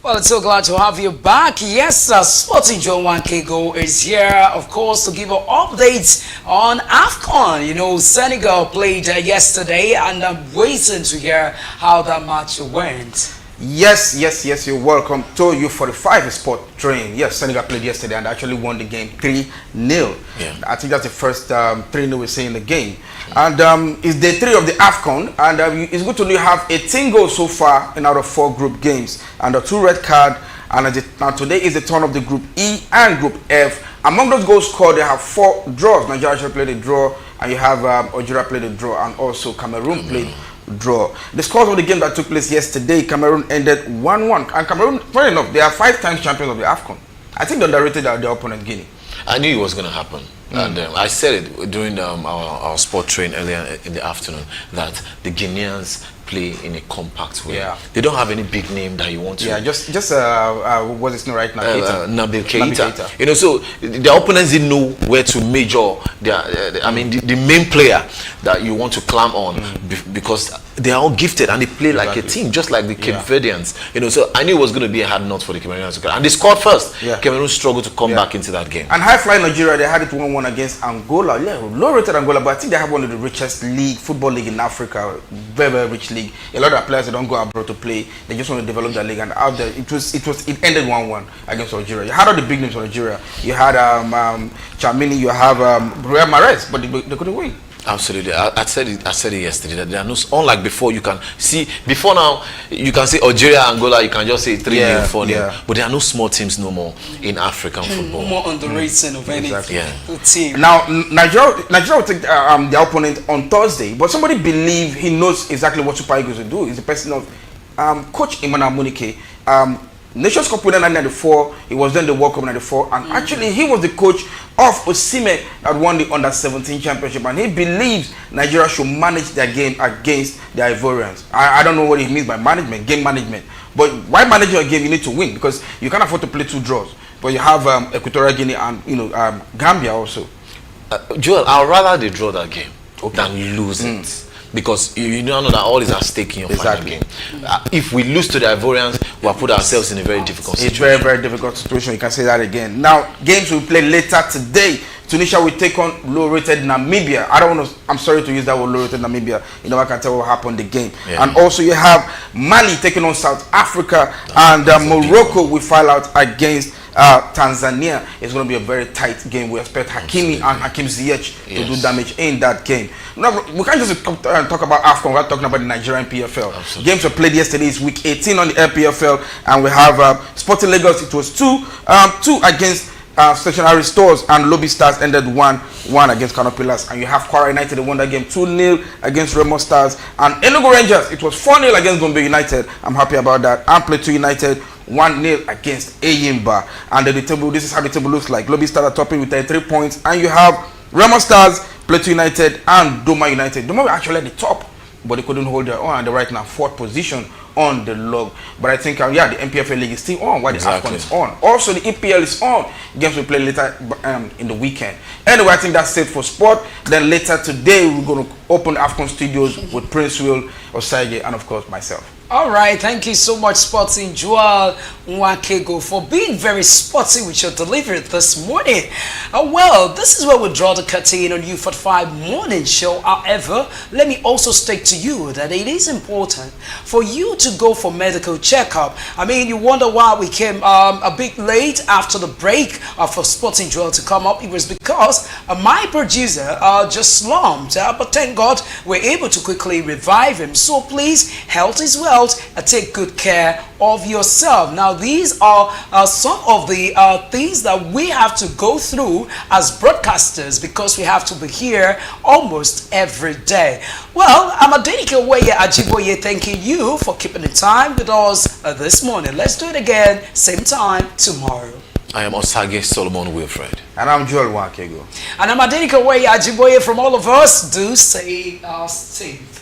Well, it's so glad to have you back. Yes, Sporting Joe 1K Go is here, of course, to give you updates on Afcon. You know, Senegal played yesterday, and I'm waiting to hear how that match went. Yes, you're welcome to U45 Sport Train. Yes, Senegal played yesterday and actually won the game 3-0. Yeah. I think that's the first 3-0 we see in the game. And it's day 3 of the Afcon, and it's good to have 18 goals so far in out of 4 group games, and a 2 red card. And now today is the turn of the Group E and Group F. Among those goals scored, they have 4 draws. Nigeria actually played a draw, and you have Algeria played a draw, and also Cameroon played draw. The scores of the game that took place yesterday, Cameroon ended 1-1. And Cameroon, funny enough, they are 5 times champions of the Afcon. I think they underrated their opponent, Guinea. I knew it was going to happen. And I said it during our sport train earlier in the afternoon that the Guineans play in a compact way. Yeah. They don't have any big name that you want to. Yeah, just what's his name right now? Nabil Keita. You know, so the opponents didn't know where to measure their, I mean, the main player that you want to climb on because they are all gifted and they play like a team, just like the Cape Verdeans. You know, so I knew it was going to be a hard knot for the Cameroonians. And they scored first. Yeah. Cameroon struggled to come back into that game. And high-flying Nigeria, they had it 1-1 against Angola. Yeah, low-rated Angola, but I think they have one of the richest football league in Africa. Very, very rich league. A lot of players, they don't go abroad to play. They just want to develop their league. And out there, it ended 1-1 against Algeria. You had all the big names for Nigeria. You had Chamini, you have Royal Mares, but they couldn't win. Absolutely, I said it yesterday that there are no, unlike before. You can see before now you can say Algeria, Angola, you can just say 3-0, 4-0, but there are no small teams no more in African football. More underrated of anything. The team. Now Nigeria will take their opponent on Thursday, but somebody believe he knows exactly what Super Eagles will do. Is the person of Coach Emmanuel Munike. Nations Cup winner 1994, he was then the World Cup 94, and actually he was the coach of Osimhen that won the Under-17 championship, and he believes Nigeria should manage their game against the Ivorians. I don't know what he means by management, game management, but why manage your game? You need to win because you can't afford to play 2 draws. But you have Equatorial Guinea and Gambia also. Joel, I'd rather they draw that game than lose it. Because you know that all is at stake in your final game. If we lose to the Ivorians, we have put ourselves in a very difficult situation. It's very, very difficult situation. You can say that again. Now, games will play later today Tunisia will take on low-rated Namibia. I'm sorry to use that word, low-rated Namibia. You know, I can tell what happened in the game. Yeah. And also you have Mali taking on South Africa, and Morocco will file out against Tanzania. It's going to be a very tight game. We expect Hakimi and Hakim Ziyech to do damage in that game. Now, we can't just talk about Afcon. We're talking about the Nigerian PFL. Absolutely. Games were played yesterday. It's week 18 on the LPFL, and we have Sporting Lagos. It was 2 against Stationary Stores, and Lobby Stars ended 1-1 against Kano Pillars. And you have Kwara United, they won that game 2-0 against Remo Stars, and Enugu Rangers, it was 4-0 against Gombe United. I'm happy about that. And Plateau United 1-0 against Eyimba. And the table, this is how the table looks like. Lobby Stars are topping with 33 points, and you have Remo Stars, Plateau United, and Doma United. Doma were actually at the top, but they couldn't hold their own, and they're right now 4th position on the log. But I think the MPFL League is still on while the Afcon is on. Also the EPL is on. Games we play later in the weekend. Anyway, I think that's it for sport. Then later today we're going to open Afcon studios with Prince Will, Osage, and of course myself. All right, thank you so much, Sporting Joel Nwakego, for being very sporty with your delivery this morning. Well, this is where we draw the curtain on U45 Morning Show. However, let me also state to you that it is important for you to go for medical checkup. I mean, you wonder why we came a bit late after the break for Sporting Joel to come up. It was because my producer just slumped, but thank God we're able to quickly revive him. So please, health is wealth. Take good care of yourself. Now, these are some of the things that we have to go through as broadcasters, because we have to be here almost every day. Well, I'm Adenike Ajiboye, thanking you for keeping the time with us this morning. Let's do it again, same time tomorrow. I am Osage Solomon Wilfred. And I'm Joel Wakego. And I'm Adenike Ajiboye. From all of us, do stay safe.